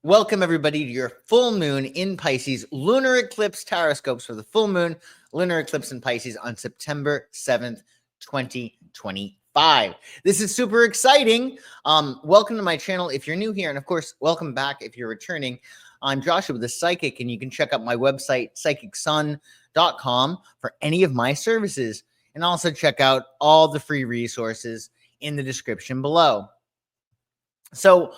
Welcome, everybody, to your full moon in Pisces lunar eclipse TarotScopes for the full moon lunar eclipse in Pisces on September 7th, 2025. This is super exciting. Welcome to my channel if you're new here. And of course, welcome back if you're returning. I'm Joshua, the Psychic, and you can check out my website, psychicsun.com, for any of my services. And also check out all the free resources in the description below. So,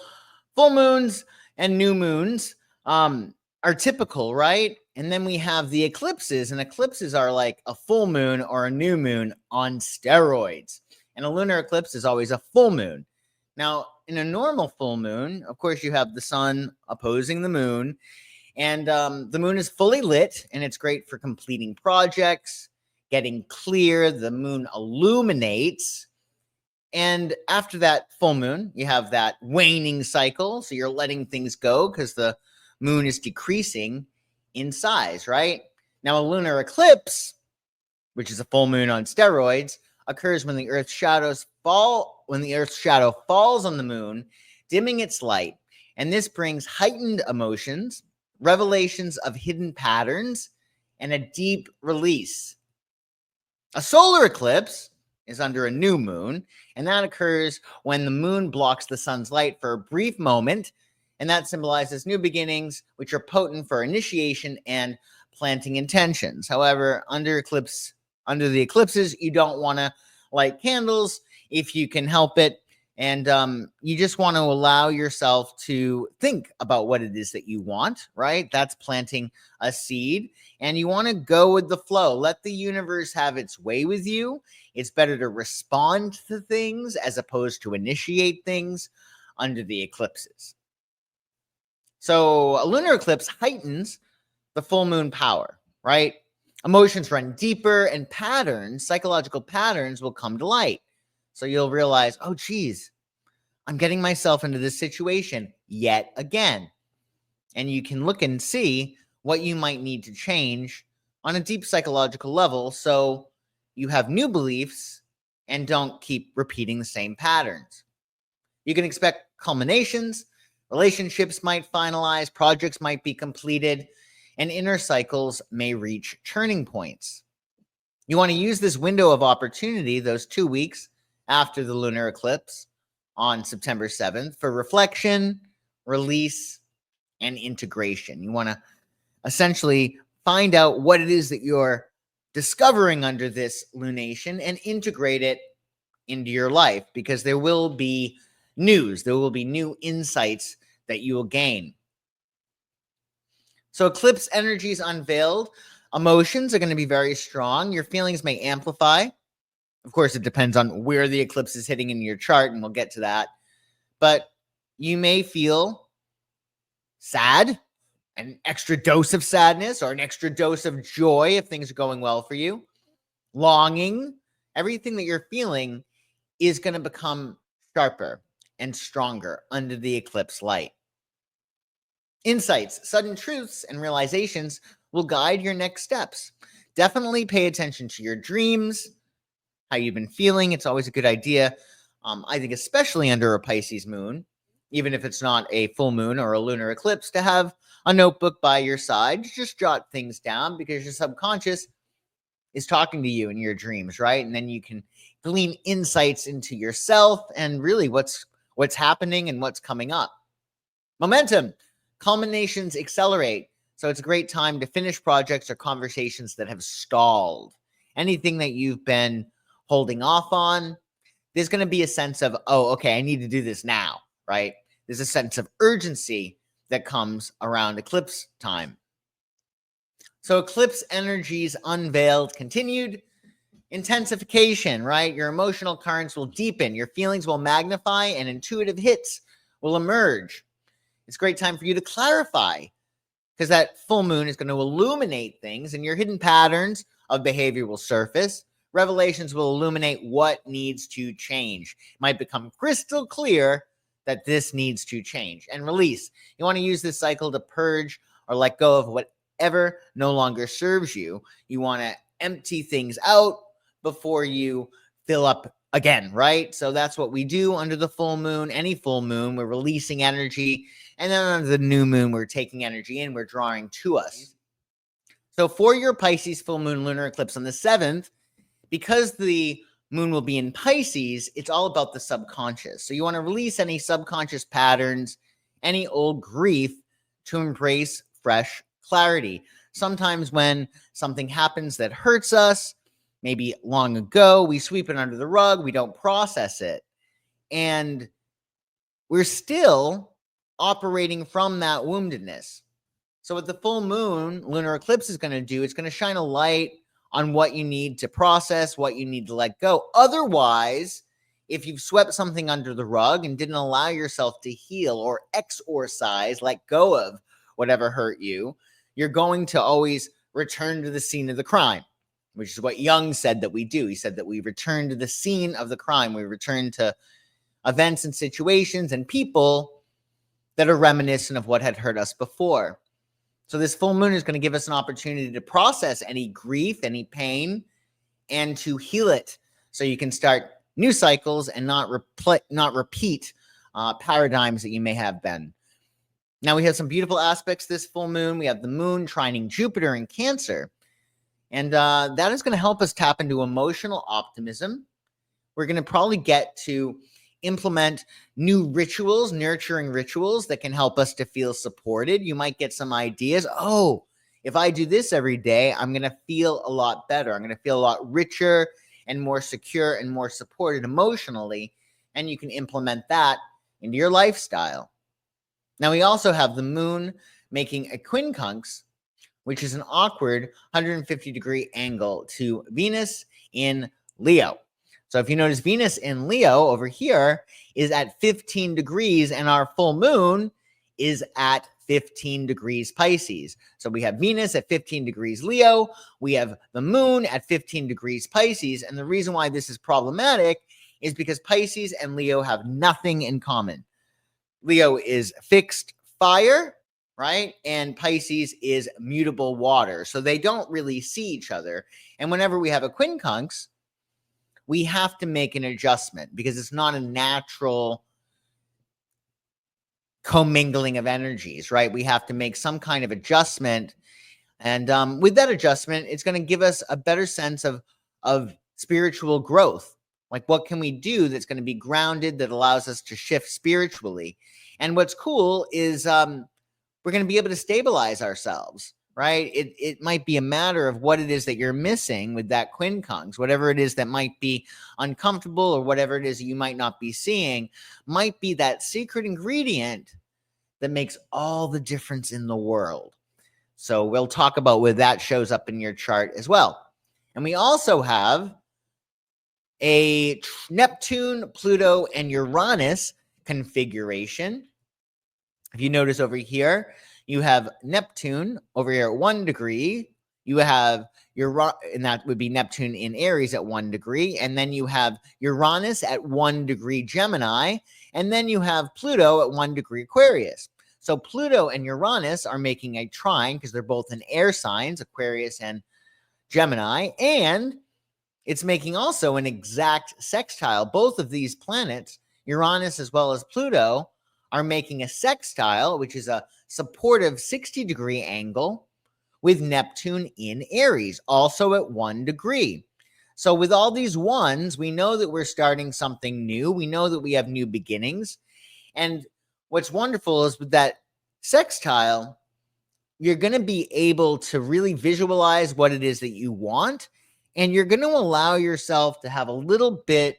full moons and new moons are typical, right? And then we have the eclipses, and eclipses are like a full moon or a new moon on steroids. And a lunar eclipse is always a full moon. Now, in a normal full moon, of course, you have the sun opposing the moon, and the moon is fully lit, and it's great for completing projects, getting clear. The moon illuminates. And after that full moon, you have that waning cycle. So you're letting things go because the moon is decreasing in size, right? Now, a lunar eclipse, which is a full moon on steroids, occurs when the Earth's shadow falls on the moon, dimming its light. And this brings heightened emotions, revelations of hidden patterns, and a deep release. A solar eclipse is under a new moon, and that occurs when the moon blocks the sun's light for a brief moment, and that symbolizes new beginnings, which are potent for initiation and planting intentions. However, under the eclipses, you don't want to light candles if you can help it, and you just want to allow yourself to think about what it is that you want, right? That's planting a seed, and you want to go with the flow. Let the universe have its way with you. It's better to respond to things as opposed to initiate things under the eclipses. So a lunar eclipse heightens the full moon power, right? Emotions run deeper, and patterns, psychological patterns, will come to light. So you'll realize, oh, geez, I'm getting myself into this situation yet again. And you can look and see what you might need to change on a deep psychological level so you have new beliefs and don't keep repeating the same patterns. You can expect culminations, relationships might finalize, projects might be completed, and inner cycles may reach turning points. You want to use this window of opportunity, those 2 weeks after the lunar eclipse on September 7th, for reflection, release, and integration. You want to essentially find out what it is that you're discovering under this lunation and integrate it into your life, because there will be news, there will be new insights that you will gain. So eclipse energies unveiled. Emotions are going to be very strong. Your feelings may amplify. Of course, it depends on where the eclipse is hitting in your chart, and we'll get to that. But you may feel sad, an extra dose of sadness, or an extra dose of joy if things are going well for you. Longing. Everything that you're feeling is going to become sharper and stronger under the eclipse light. Insights, sudden truths, and realizations will guide your next steps. Definitely pay attention to your dreams, how you've been feeling. It's always a good idea, I think, especially under a Pisces moon, even if it's not a full moon or a lunar eclipse, to have a notebook by your side. Just jot things down, because your subconscious is talking to you in your dreams, right? And then you can glean insights into yourself and really what's happening and what's coming up. Momentum. Culminations accelerate. So it's a great time to finish projects or conversations that have stalled. Anything that you've been holding off on, there's going to be a sense of, oh, okay, I need to do this now, right? There's a sense of urgency that comes around eclipse time. So eclipse energies unveiled, continued intensification, right? Your emotional currents will deepen, your feelings will magnify, and intuitive hits will emerge. It's a great time for you to clarify, because that full moon is going to illuminate things, and your hidden patterns of behavior will surface. Revelations will illuminate what needs to change. It might become crystal clear that this needs to change. And release. You want to use this cycle to purge or let go of whatever no longer serves you. You want to empty things out before you fill up again, right? So that's what we do under the full moon. Any full moon, we're releasing energy. And then under the new moon, we're taking energy in, we're drawing to us. So for your Pisces full moon lunar eclipse on the 7th, because the moon will be in Pisces, it's all about the subconscious. So you want to release any subconscious patterns, any old grief to embrace fresh clarity. Sometimes when something happens that hurts us, maybe long ago, we sweep it under the rug, we don't process it. And we're still operating from that woundedness. So what the full moon lunar eclipse is going to do, it's going to shine a light on what you need to process, what you need to let go. Otherwise, if you've swept something under the rug and didn't allow yourself to heal or exorcise, let go of whatever hurt you, you're going to always return to the scene of the crime, which is what Jung said that we do. He said that we return to the scene of the crime. We return to events and situations and people that are reminiscent of what had hurt us before. So this full moon is going to give us an opportunity to process any grief, any pain, and to heal it so you can start new cycles and not repeat paradigms that you may have been. Now we have some beautiful aspects this full moon. We have the moon trining Jupiter in Cancer. And that is going to help us tap into emotional optimism. We're going to probably get to implement new rituals, nurturing rituals that can help us to feel supported. You might get some ideas. Oh, if I do this every day, I'm going to feel a lot better. I'm going to feel a lot richer and more secure and more supported emotionally. And you can implement that into your lifestyle. Now, we also have the moon making a quincunx, which is an awkward 150-degree angle to Venus in Leo. So if you notice, Venus in Leo over here is at 15 degrees, and our full moon is at 15 degrees Pisces. So we have Venus at 15 degrees Leo. We have the moon at 15 degrees Pisces. And the reason why this is problematic is because Pisces and Leo have nothing in common. Leo is fixed fire, right? And Pisces is mutable water. So they don't really see each other. And whenever we have a quincunx, we have to make an adjustment because it's not a natural commingling of energies, right? We have to make some kind of adjustment. And with that adjustment, it's going to give us a better sense of spiritual growth. Like, what can we do that's going to be grounded, that allows us to shift spiritually? And what's cool is we're going to be able to stabilize ourselves, right? It might be a matter of what it is that you're missing with that quincunx, whatever it is that might be uncomfortable or whatever it is that you might not be seeing, might be that secret ingredient that makes all the difference in the world. So we'll talk about where that shows up in your chart as well. And we also have a Neptune, Pluto, and Uranus configuration. If you notice over here, you have Neptune over here at 1 degree. You have and that would be Neptune in Aries at 1 degree. And then you have Uranus at 1 degree Gemini. And then you have Pluto at 1 degree Aquarius. So Pluto and Uranus are making a trine because they're both in air signs, Aquarius and Gemini. And it's making also an exact sextile. Both of these planets, Uranus as well as Pluto, are making a sextile, which is a supportive 60-degree angle with Neptune in Aries, also at 1 degree. So with all these ones, we know that we're starting something new. We know that we have new beginnings. And what's wonderful is with that sextile, you're going to be able to really visualize what it is that you want. And you're going to allow yourself to have a little bit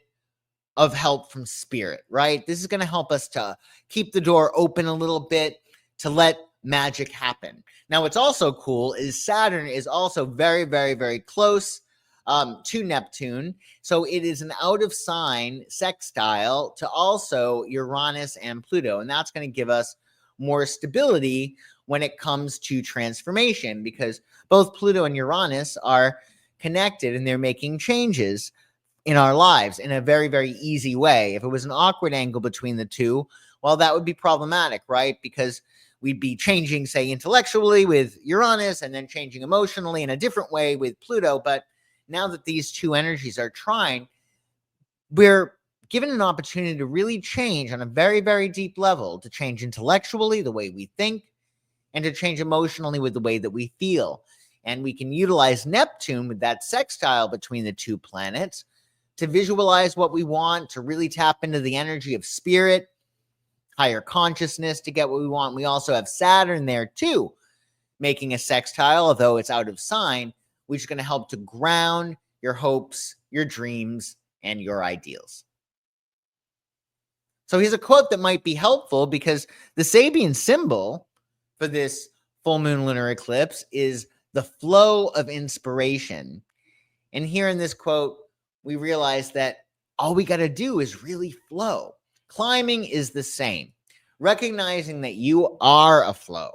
of help from spirit, right? This is going to help us to keep the door open a little bit, to let magic happen. Now, what's also cool is Saturn is also very, very, very close to Neptune. So it is an out of sign sextile to also Uranus and Pluto. And that's going to give us more stability when it comes to transformation, because both Pluto and Uranus are connected and they're making changes in our lives in a very, very easy way. If it was an awkward angle between the two, well, that would be problematic, right? Because we'd be changing, say, intellectually with Uranus and then changing emotionally in a different way with Pluto. But now that these two energies are trying, we're given an opportunity to really change on a very, very deep level, to change intellectually, the way we think, and to change emotionally with the way that we feel. And we can utilize Neptune with that sextile between the two planets to visualize what we want, to really tap into the energy of spirit, higher consciousness to get what we want. We also have Saturn there too, making a sextile, although it's out of sign, which is going to help to ground your hopes, your dreams, and your ideals. So here's a quote that might be helpful, because the Sabian symbol for this full moon lunar eclipse is the flow of inspiration. And here in this quote, we realize that all we got to do is really flow. Climbing is the same, recognizing that you are a flow.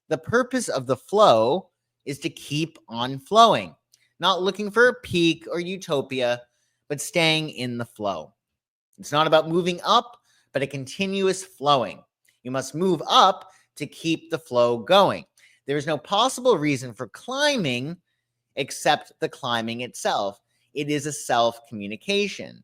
The purpose of the flow is to keep on flowing, not looking for a peak or utopia, but staying in the flow. It's not about moving up, but a continuous flowing. You must move up to keep the flow going. There is no possible reason for climbing except the climbing itself. It is a self-communication.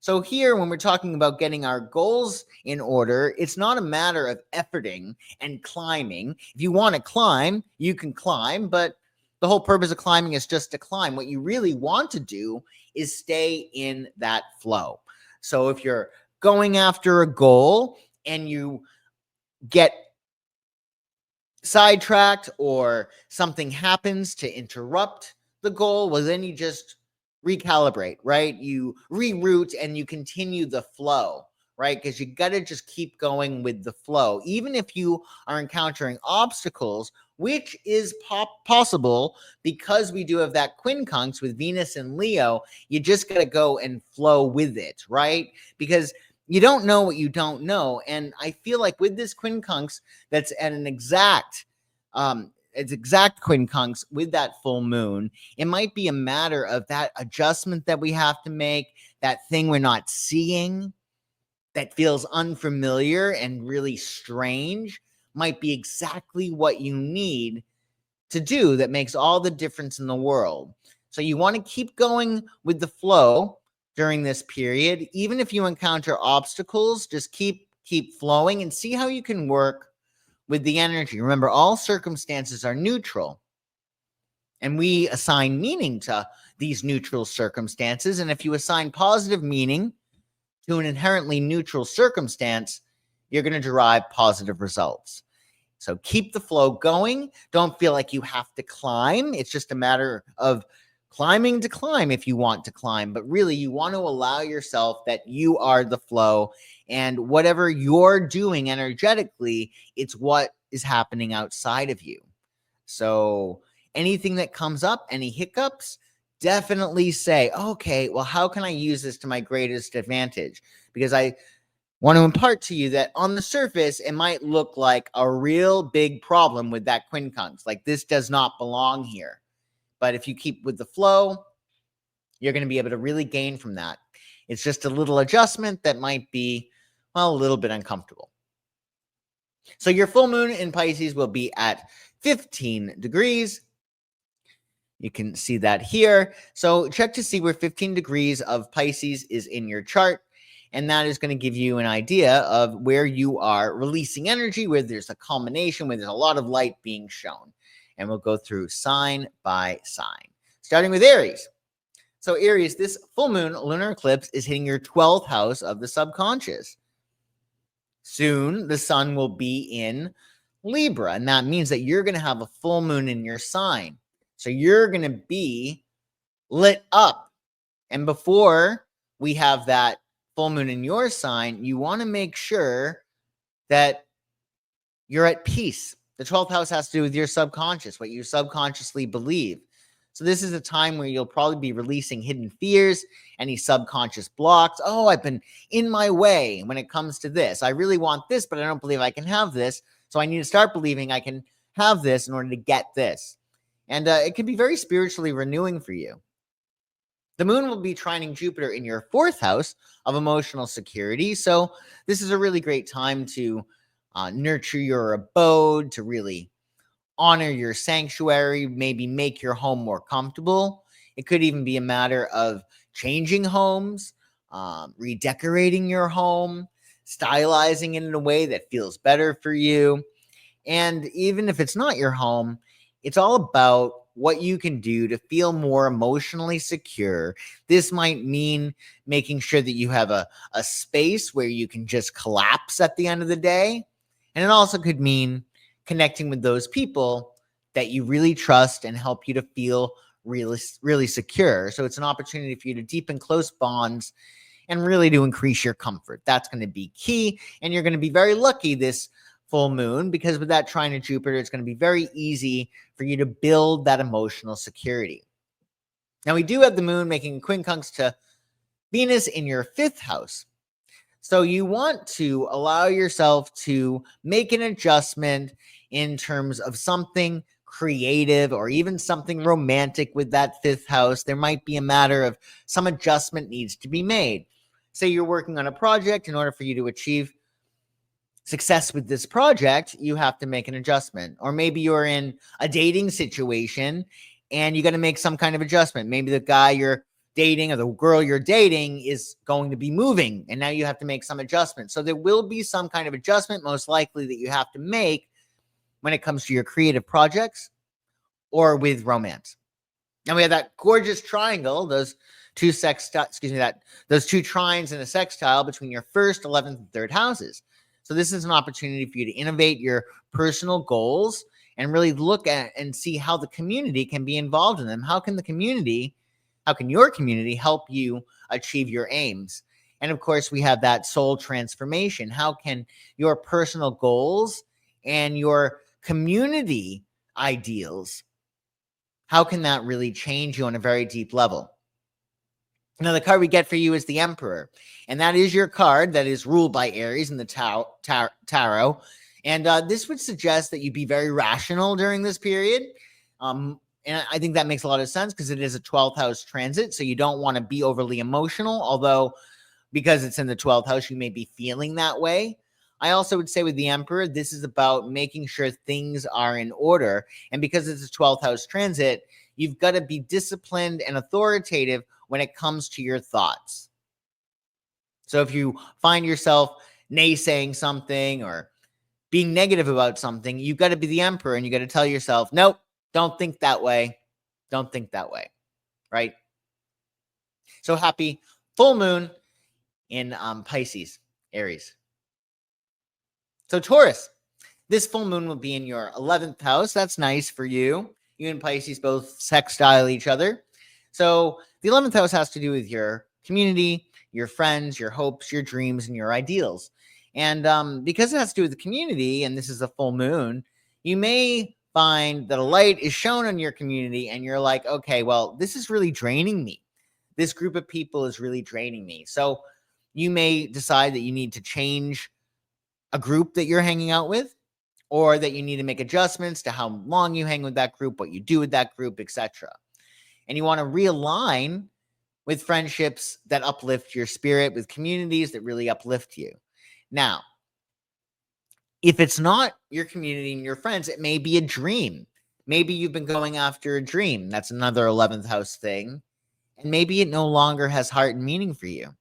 So here, when we're talking about getting our goals in order, it's not a matter of efforting and climbing. If you want to climb, you can climb, but the whole purpose of climbing is just to climb. What you really want to do is stay in that flow. So if you're going after a goal and you get sidetracked or something happens to interrupt the goal, well, then you just recalibrate, right? You reroute and you continue the flow, right? Because you got to just keep going with the flow. Even if you are encountering obstacles, which is possible because we do have that quincunx with Venus and Leo, you just got to go and flow with it, right? Because you don't know what you don't know. And I feel like with this quincunx that's at an exact quincunx with that full moon, it might be a matter of that adjustment that we have to make, that thing we're not seeing that feels unfamiliar and really strange might be exactly what you need to do that makes all the difference in the world. So you want to keep going with the flow during this period. Even if you encounter obstacles, just keep flowing and see how you can work with the energy. Remember, all circumstances are neutral, and we assign meaning to these neutral circumstances. And if you assign positive meaning to an inherently neutral circumstance, you're going to derive positive results. So keep the flow going. Don't feel like you have to climb. It's just a matter of climbing to climb if you want to climb. But really, you want to allow yourself that you are the flow. And whatever you're doing energetically, it's what is happening outside of you. So anything that comes up, any hiccups, definitely say, okay, well, how can I use this to my greatest advantage? Because I want to impart to you that on the surface, it might look like a real big problem with that quincunx. Like, this does not belong here. But if you keep with the flow, you're going to be able to really gain from that. It's just a little adjustment that might be, well, a little bit uncomfortable. So your full moon in Pisces will be at 15 degrees. You can see that here. So check to see where 15 degrees of Pisces is in your chart. And that is going to give you an idea of where you are releasing energy, where there's a culmination, where there's a lot of light being shown. And we'll go through sign by sign, starting with Aries. So Aries, this full moon lunar eclipse is hitting your 12th house of the subconscious. Soon, the sun will be in Libra, and that means that you're going to have a full moon in your sign. So you're going to be lit up. And before we have that full moon in your sign, you want to make sure that you're at peace. The 12th house has to do with your subconscious, what you subconsciously believe. So this is a time where you'll probably be releasing hidden fears, any subconscious blocks. Oh, I've been in my way when it comes to this. I really want this, but I don't believe I can have this. So I need to start believing I can have this in order to get this. And it can be very spiritually renewing for you. The moon will be trining Jupiter in your 4th house of emotional security. So this is a really great time to nurture your abode, to really honor your sanctuary, maybe make your home more comfortable. It could even be a matter of changing homes, redecorating your home, stylizing it in a way that feels better for you. And even if it's not your home, it's all about what you can do to feel more emotionally secure. This might mean making sure that you have a space where you can just collapse at the end of the day. And it also could mean connecting with those people that you really trust and help you to feel really, really secure. So it's an opportunity for you to deepen close bonds and really to increase your comfort. That's going to be key. And you're going to be very lucky this full moon, because with that trine to Jupiter, it's going to be very easy for you to build that emotional security. Now, we do have the moon making a quincunx to Venus in your 5th house. So you want to allow yourself to make an adjustment in terms of something creative or even something romantic with that 5th house. There might be a matter of some adjustment needs to be made. Say you're working on a project. In order for you to achieve success with this project, you have to make an adjustment. Or maybe you're in a dating situation and you got to make some kind of adjustment. Maybe the guy you're dating or the girl you're dating is going to be moving, and now you have to make some adjustment. So there will be some kind of adjustment, most likely, that you have to make when it comes to your creative projects or with romance. Now we have that gorgeous triangle, those two those two trines in a sextile between your 1st, 11th, and 3rd houses. So this is an opportunity for you to innovate your personal goals and really look at and see how the community can be involved in them. How can your community help you achieve your aims? And of course, we have that soul transformation. How can your personal goals and your community ideals, how can that really change you on a very deep level? Now, the card we get for you is the Emperor, and that is your card that is ruled by Aries in the tarot. And this would suggest that you be very rational during this period. And I think that makes a lot of sense because it is a 12th house transit, so you don't want to be overly emotional, although because it's in the 12th house, you may be feeling that way. I also would say with the Emperor, this is about making sure things are in order. And because it's a 12th house transit, you've got to be disciplined and authoritative when it comes to your thoughts. So if you find yourself naysaying something or being negative about something, you've got to be the Emperor and you got to tell yourself, nope, don't think that way. Don't think that way. Right? So happy full moon in Pisces, Aries. So Taurus, this full moon will be in your 11th house. That's nice for you. You and Pisces both sextile each other. So the 11th house has to do with your community, your friends, your hopes, your dreams, and your ideals. And because it has to do with the community, and this is a full moon, you may find that a light is shown on your community, and you're like, okay, well, this is really draining me. This group of people is really draining me. So you may decide that you need to change a group that you're hanging out with, or that you need to make adjustments to how long you hang with that group, what you do with that group, etc. And you want to realign with friendships that uplift your spirit, with communities that really uplift you. Now, if it's not your community and your friends, it may be a dream. Maybe you've been going after a dream. That's another 11th house thing. And maybe it no longer has heart and meaning for you.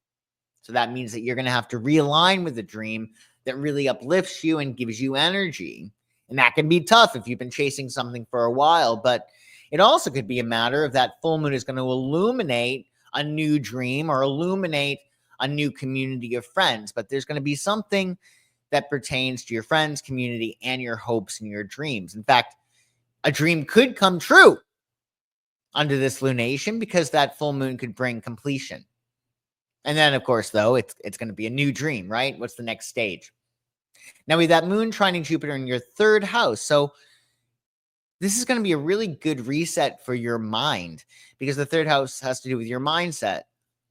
So that means that you're going to have to realign with a dream that really uplifts you and gives you energy. And that can be tough if you've been chasing something for a while, but it also could be a matter of that full moon is going to illuminate a new dream or illuminate a new community of friends. But there's going to be something that pertains to your friends, community, and your hopes and your dreams. In fact, a dream could come true under this lunation because that full moon could bring completion. And then, of course, though, it's going to be a new dream, right? What's the next stage? Now, with that moon trining Jupiter in your 3rd house. So this is going to be a really good reset for your mind because the 3rd house has to do with your mindset.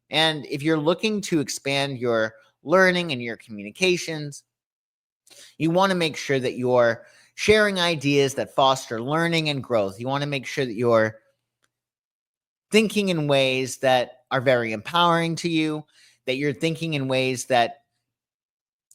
And if you're looking to expand your learning and your communications, you want to make sure that you're sharing ideas that foster learning and growth. You want to make sure that you're thinking in ways that are very empowering to you, that you're thinking in ways that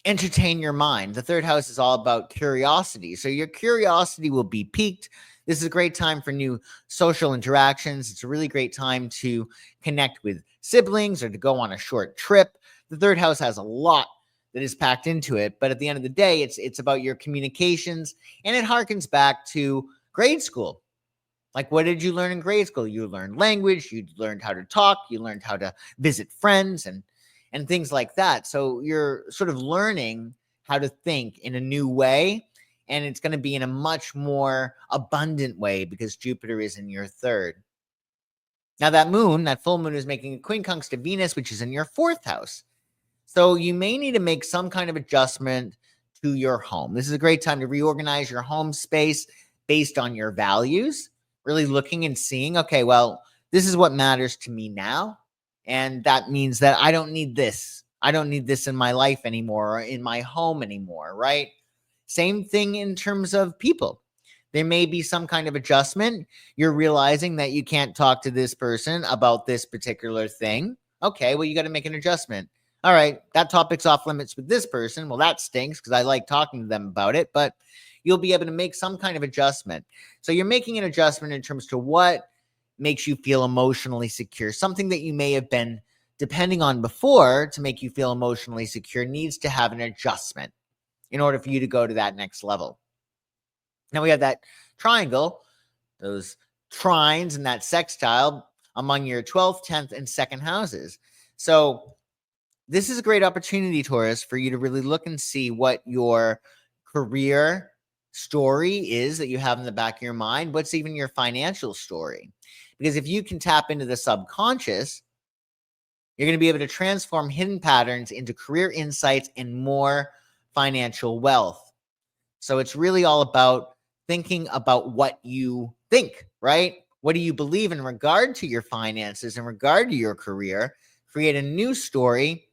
entertain your mind. The third house is all about curiosity. So your curiosity will be piqued. This is a great time for new social interactions. It's a really great time to connect with siblings or to go on a short trip. The third house has a lot that is packed into it, but at the end of the day, it's about your communications, and it harkens back to grade school. Like, what did you learn in grade school? You learned language, you learned how to talk, you learned how to visit friends and things like that. So you're sort of learning how to think in a new way, and it's going to be in a much more abundant way because Jupiter is in your third. Now that full moon is making a quincunx to Venus, which is in your fourth house. So you may need to make some kind of adjustment to your home. This is a great time to reorganize your home space based on your values, really looking and seeing, okay, well, this is what matters to me now. And that means that I don't need this. I don't need this in my life anymore or in my home anymore, right? Same thing in terms of people. There may be some kind of adjustment. You're realizing that you can't talk to this person about this particular thing. Okay, well, you got to make an adjustment. All right, that topic's off limits with this person. Well, that stinks because I like talking to them about it, but you'll be able to make some kind of adjustment. So you're making an adjustment in terms to what makes you feel emotionally secure. Something that you may have been depending on before to make you feel emotionally secure needs to have an adjustment in order for you to go to that next level. Now we have that triangle, those trines and that sextile among your 12th, 10th, and second houses. So this is a great opportunity, Taurus, for you to really look and see what your career story is that you have in the back of your mind. What's even your financial story? Because if you can tap into the subconscious, you're going to be able to transform hidden patterns into career insights and more financial wealth. So it's really all about thinking about what you think, right? What do you believe in regard to your finances, in regard to your career? Create a new story.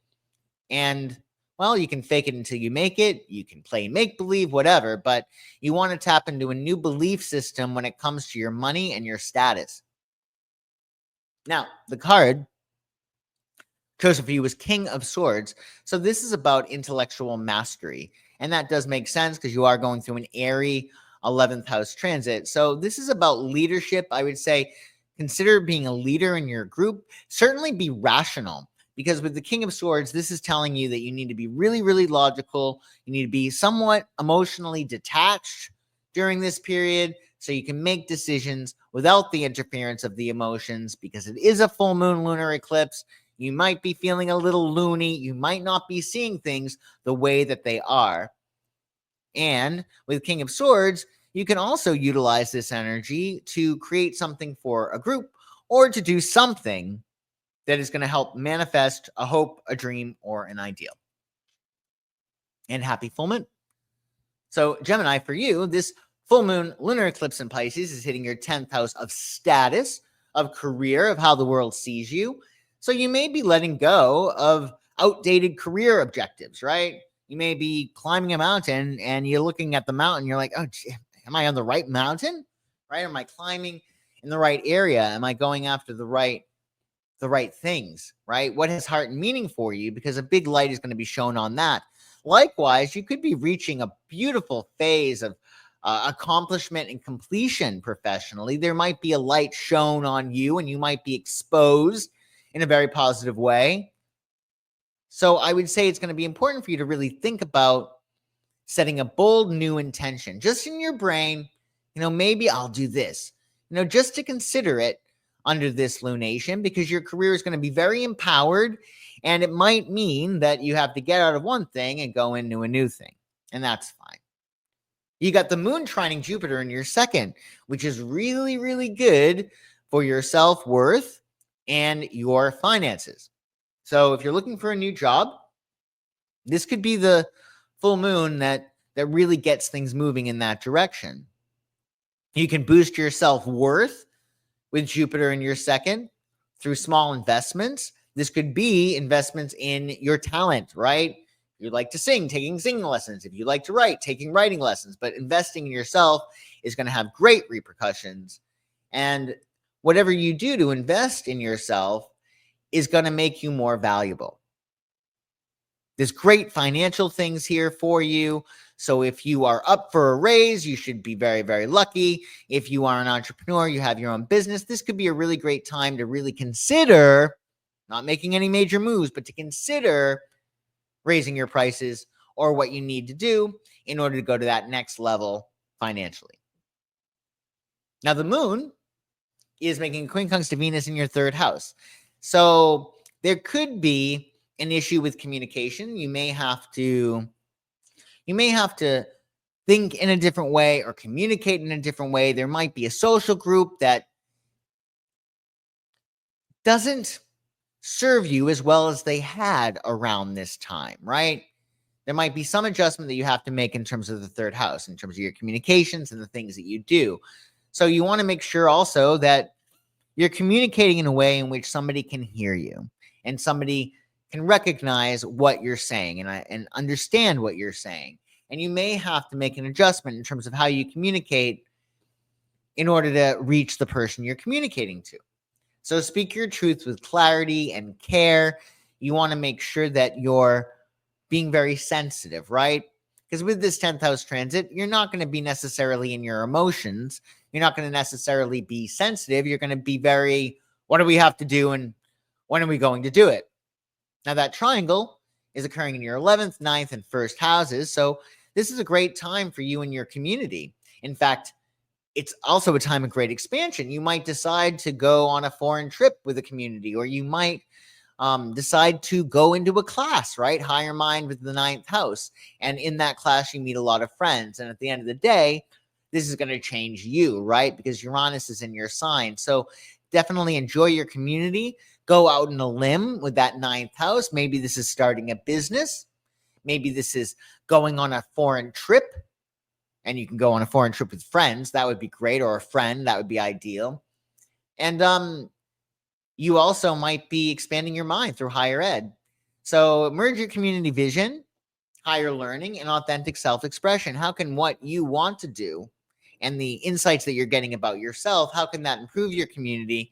And, well, you can fake it until you make it. You can play make-believe, whatever. But you want to tap into a new belief system when it comes to your money and your status. Now, the card chosen for you was King of Swords. So this is about intellectual mastery. And that does make sense because you are going through an Aries 11th house transit. So this is about leadership. I would say consider being a leader in your group. Certainly be rational. Because with the King of Swords, this is telling you that you need to be really, really logical. You need to be somewhat emotionally detached during this period so you can make decisions without the interference of the emotions, because it is a full moon lunar eclipse. You might be feeling a little loony. You might not be seeing things the way that they are. And with King of Swords, you can also utilize this energy to create something for a group or to do something that is going to help manifest a hope, a dream, or an ideal. And happy full moon. So Gemini, for you, this full moon lunar eclipse in Pisces is hitting your 10th house of status, of career, of how the world sees you. So you may be letting go of outdated career objectives, right? You may be climbing a mountain and you're looking at the mountain. You're like, oh, gee, am I on the right mountain? Right? Am I climbing in the right area? Am I going after the right things, right? What has heart and meaning for you? Because a big light is going to be shown on that. Likewise, you could be reaching a beautiful phase of accomplishment and completion professionally. There might be a light shown on you and you might be exposed in a very positive way. So I would say it's going to be important for you to really think about setting a bold new intention just in your brain. Maybe I'll do this, just to consider it under this lunation, because your career is going to be very empowered, and it might mean that you have to get out of one thing and go into a new thing, and that's fine. You got the moon trining Jupiter in your second, which is really, really good for your self-worth and your finances. So if you're looking for a new job, this could be the full moon that really gets things moving in that direction. You can boost your self-worth with Jupiter in your second through small investments. This could be investments in your talent, right? If you like to sing, taking singing lessons. If you like to write, taking writing lessons. But investing in yourself is going to have great repercussions. And whatever you do to invest in yourself is going to make you more valuable. There's great financial things here for you. So if you are up for a raise, you should be very, very lucky. If you are an entrepreneur, you have your own business, this could be a really great time to really consider not making any major moves, but to consider raising your prices or what you need to do in order to go to that next level financially. Now, the moon is making a quincunx to Venus in your third house. So there could be an issue with communication. You may have to think in a different way or communicate in a different way. There might be a social group that doesn't serve you as well as they had around this time, right? There might be some adjustment that you have to make in terms of the third house, in terms of your communications and the things that you do. So you want to make sure also that you're communicating in a way in which somebody can hear you and somebody can recognize what you're saying and understand what you're saying. And you may have to make an adjustment in terms of how you communicate in order to reach the person you're communicating to. So speak your truth with clarity and care. You want to make sure that you're being very sensitive, right? Because with this 10th house transit, you're not going to be necessarily in your emotions. You're not going to necessarily be sensitive. You're going to be very, what do we have to do and when are we going to do it? Now, that triangle is occurring in your 11th, 9th, and 1st houses. So this is a great time for you and your community. In fact, it's also a time of great expansion. You might decide to go on a foreign trip with a community, or you might decide to go into a class, right? Higher mind with the 9th house. And in that class, you meet a lot of friends. And at the end of the day, this is going to change you, right? Because Uranus is in your sign. So definitely enjoy your community. Go out on a limb with that 9th house. Maybe this is starting a business. Maybe this is going on a foreign trip. And you can go on a foreign trip with friends. That would be great. Or a friend. That would be ideal. And you also might be expanding your mind through higher ed. So merge your community vision, higher learning, and authentic self-expression. How can what you want to do and the insights that you're getting about yourself, how can that improve your community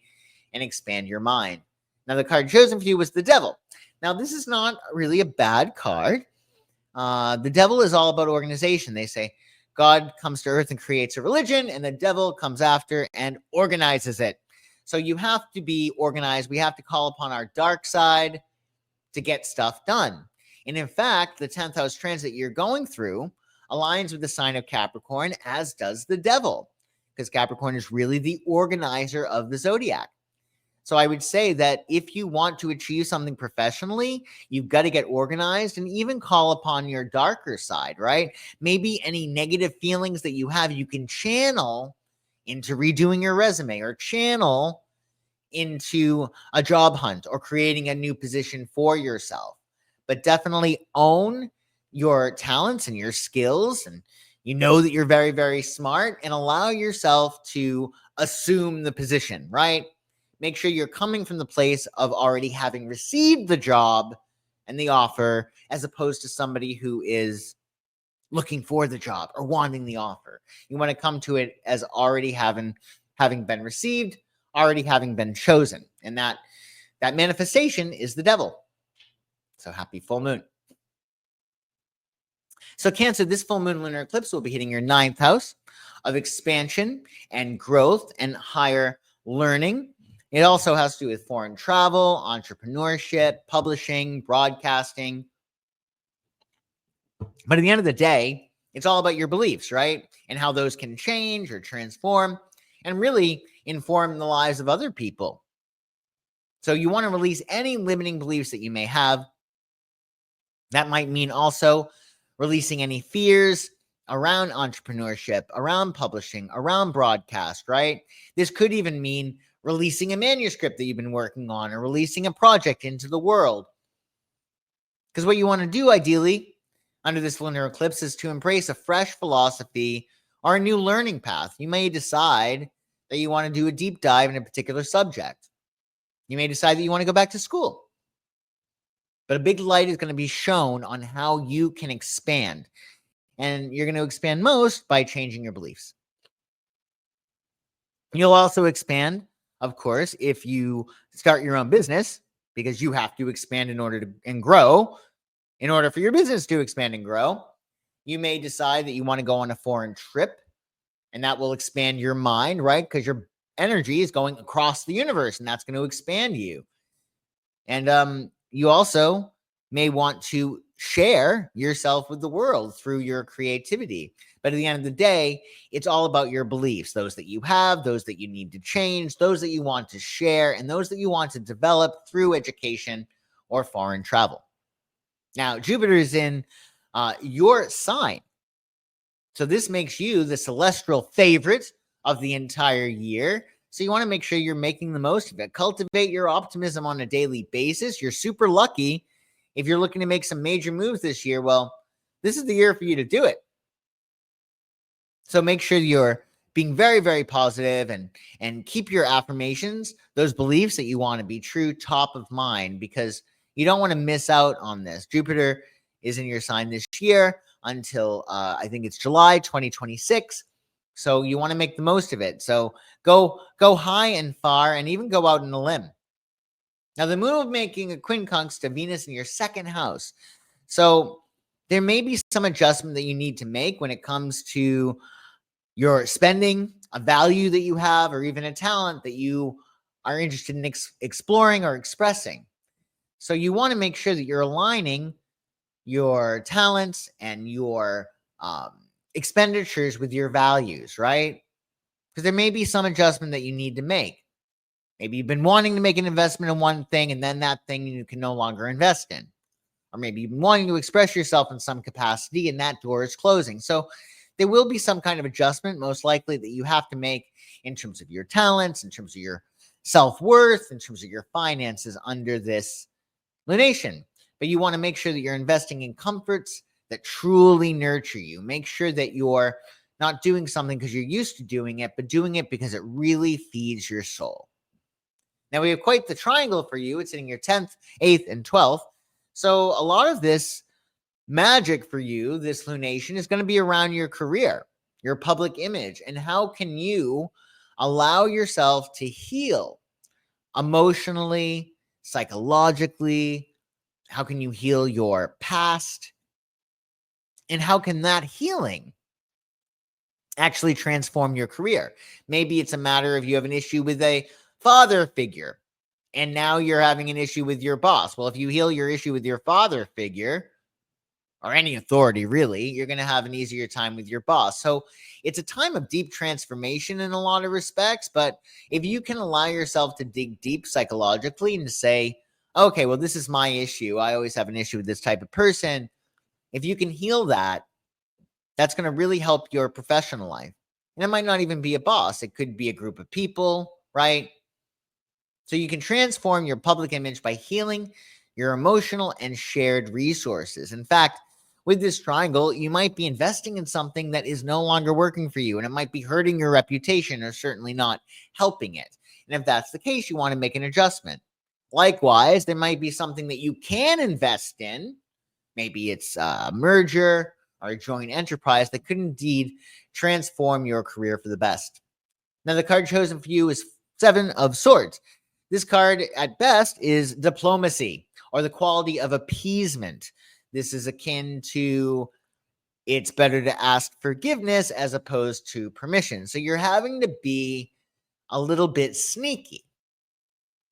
and expand your mind? Now, the card chosen for you was the Devil. Now, this is not really a bad card. The Devil is all about organization. They say God comes to earth and creates a religion, and the devil comes after and organizes it. So you have to be organized. We have to call upon our dark side to get stuff done. And in fact, the 10th house transit you're going through aligns with the sign of Capricorn, as does the Devil, because Capricorn is really the organizer of the zodiac. So I would say that if you want to achieve something professionally, you've got to get organized and even call upon your darker side, right? Maybe any negative feelings that you have, you can channel into redoing your resume or channel into a job hunt or creating a new position for yourself. But definitely own your talents and your skills, and you know that you're very, very smart, and allow yourself to assume the position, right? Make sure you're coming from the place of already having received the job and the offer, as opposed to somebody who is looking for the job or wanting the offer. You want to come to it as already having been received, already having been chosen. And that manifestation is the Devil. So happy full moon. So Cancer, this full moon lunar eclipse will be hitting your 9th house of expansion and growth and higher learning. It also has to do with foreign travel, entrepreneurship, publishing, broadcasting. But at the end of the day, it's all about your beliefs, right? And how those can change or transform and really inform the lives of other people. So you want to release any limiting beliefs that you may have. That might mean also releasing any fears around entrepreneurship, around publishing, around broadcast, right? This could even mean releasing a manuscript that you've been working on or releasing a project into the world. Because what you want to do ideally under this lunar eclipse is to embrace a fresh philosophy or a new learning path. You may decide that you want to do a deep dive in a particular subject. You may decide that you want to go back to school. But a big light is going to be shown on how you can expand. And you're going to expand most by changing your beliefs. You'll also expand, of course, if you start your own business, because you have to expand in order to and grow. In order for your business to expand and grow, you may decide that you want to go on a foreign trip, and that will expand your mind, right? Because your energy is going across the universe, and that's going to expand you. And you also may want to share yourself with the world through your creativity. But at the end of the day, it's all about your beliefs, those that you have, those that you need to change, those that you want to share, and those that you want to develop through education or foreign travel. Now, Jupiter is in your sign. So this makes you the celestial favorite of the entire year. So you want to make sure you're making the most of it. Cultivate your optimism on a daily basis. You're super lucky if you're looking to make some major moves this year. Well, this is the year for you to do it. So make sure you're being very, very positive and keep your affirmations, those beliefs that you want to be true, top of mind, because you don't want to miss out on this. Jupiter is in your sign this year until I think it's July 2026. So you want to make the most of it. So go high and far, and even go out on a limb. Now, the moon will be making a quincunx to Venus in your second house. So there may be some adjustment that you need to make when it comes to your spending, a value that you have, or even a talent that you are interested in exploring or expressing. So you want to make sure that you're aligning your talents and your expenditures with your values, right? Because there may be some adjustment that you need to make. Maybe you've been wanting to make an investment in one thing, and then that thing you can no longer invest in. Or maybe you've been wanting to express yourself in some capacity, and that door is closing. So there will be some kind of adjustment, most likely, that you have to make in terms of your talents, in terms of your self-worth, in terms of your finances under this lunation. But you want to make sure that you're investing in comforts that truly nurture you. Make sure that you're not doing something because you're used to doing it, but doing it because it really feeds your soul. Now, we have quite the triangle for you. It's in your 10th, 8th, and 12th. So a lot of this magic for you, this lunation, is going to be around your career, your public image, and how can you allow yourself to heal emotionally, psychologically. How can you heal your past? And how can that healing actually transform your career? Maybe it's a matter of you have an issue with a father figure, and now you're having an issue with your boss. Well, if you heal your issue with your father figure, or any authority, really, you're going to have an easier time with your boss. So it's a time of deep transformation in a lot of respects. But if you can allow yourself to dig deep psychologically and to say, okay, well, this is my issue. I always have an issue with this type of person. If you can heal that, that's going to really help your professional life. And it might not even be a boss. It could be a group of people, right? So you can transform your public image by healing your emotional and shared resources. In fact, with this triangle, you might be investing in something that is no longer working for you, and it might be hurting your reputation or certainly not helping it. And if that's the case, you want to make an adjustment. Likewise, there might be something that you can invest in. Maybe it's a merger or a joint enterprise that could indeed transform your career for the best. Now, the card chosen for you is Seven of Swords. This card, at best, is diplomacy, or the quality of appeasement. This is akin to it's better to ask forgiveness as opposed to permission. So you're having to be a little bit sneaky.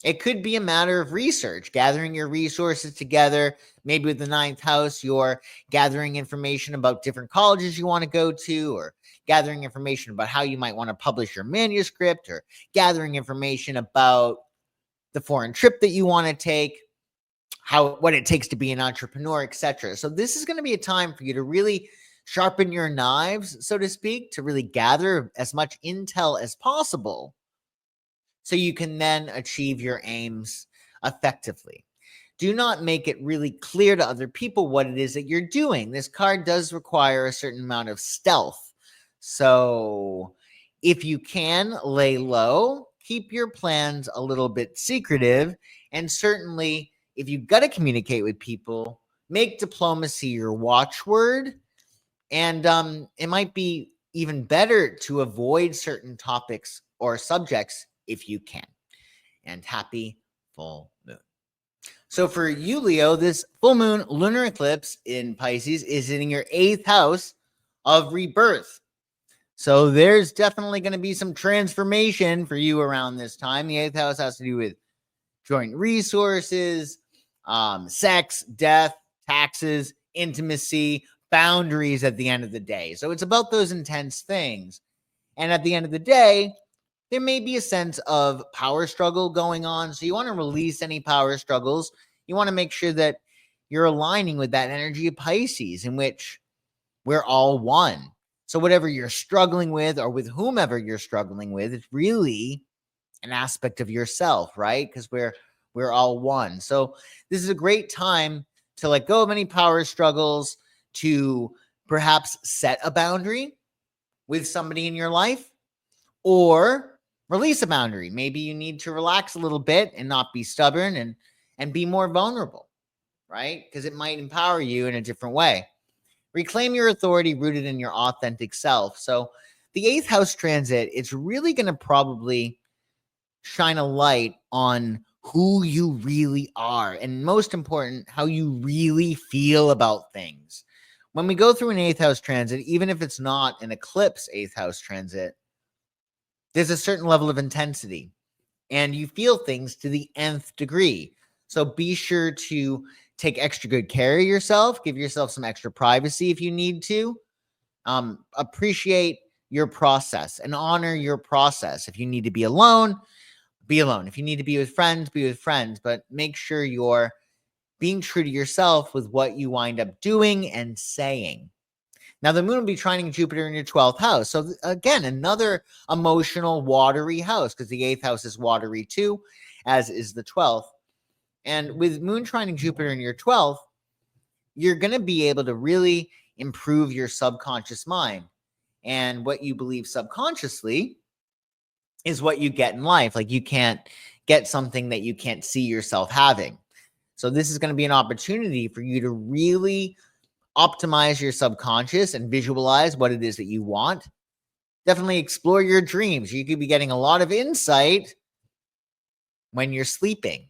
It could be a matter of research, gathering your resources together. Maybe with the 9th house, you're gathering information about different colleges you want to go to, or gathering information about how you might want to publish your manuscript, or gathering information about the foreign trip that you want to take, what it takes to be an entrepreneur, etc. So this is going to be a time for you to really sharpen your knives, so to speak, to really gather as much intel as possible so you can then achieve your aims effectively. Do not make it really clear to other people what it is that you're doing. This card does require a certain amount of stealth. So if you can, lay low, keep your plans a little bit secretive, and certainly if you've got to communicate with people, make diplomacy your watchword. And it might be even better to avoid certain topics or subjects if you can. And happy full moon. So for you, Leo, this full moon lunar eclipse in Pisces is in your 8th house of rebirth. So there's definitely going to be some transformation for you around this time. The 8th house has to do with joint resources, sex, death, taxes, intimacy, boundaries at the end of the day. So it's about those intense things. And at the end of the day, there may be a sense of power struggle going on. So you want to release any power struggles. You want to make sure that you're aligning with that energy of Pisces, in which we're all one. So whatever you're struggling with, or with whomever you're struggling with, it's really an aspect of yourself, right? Because we're all one. So this is a great time to let go of any power struggles, to perhaps set a boundary with somebody in your life, or release a boundary. Maybe you need to relax a little bit and not be stubborn and be more vulnerable, right? Because it might empower you in a different way. Reclaim your authority rooted in your authentic self. So the 8th house transit, it's really going to probably shine a light on who you really are, and most important, how you really feel about things. When we go through an 8th house transit, even if it's not an eclipse 8th house transit, there's a certain level of intensity, and you feel things to the nth degree. So be sure to take extra good care of yourself. Give yourself some extra privacy if you need to. Appreciate your process and honor your process. If you need to be alone, be alone. If you need to be with friends, be with friends. But make sure you're being true to yourself with what you wind up doing and saying. Now, the moon will be trining Jupiter in your 12th house. So again, another emotional, watery house, because the 8th house is watery too, as is the 12th. And with moon trining Jupiter in your 12th, you're going to be able to really improve your subconscious mind. And what you believe subconsciously is what you get in life. Like, you can't get something that you can't see yourself having. So this is going to be an opportunity for you to really optimize your subconscious and visualize what it is that you want. Definitely explore your dreams. You could be getting a lot of insight when you're sleeping.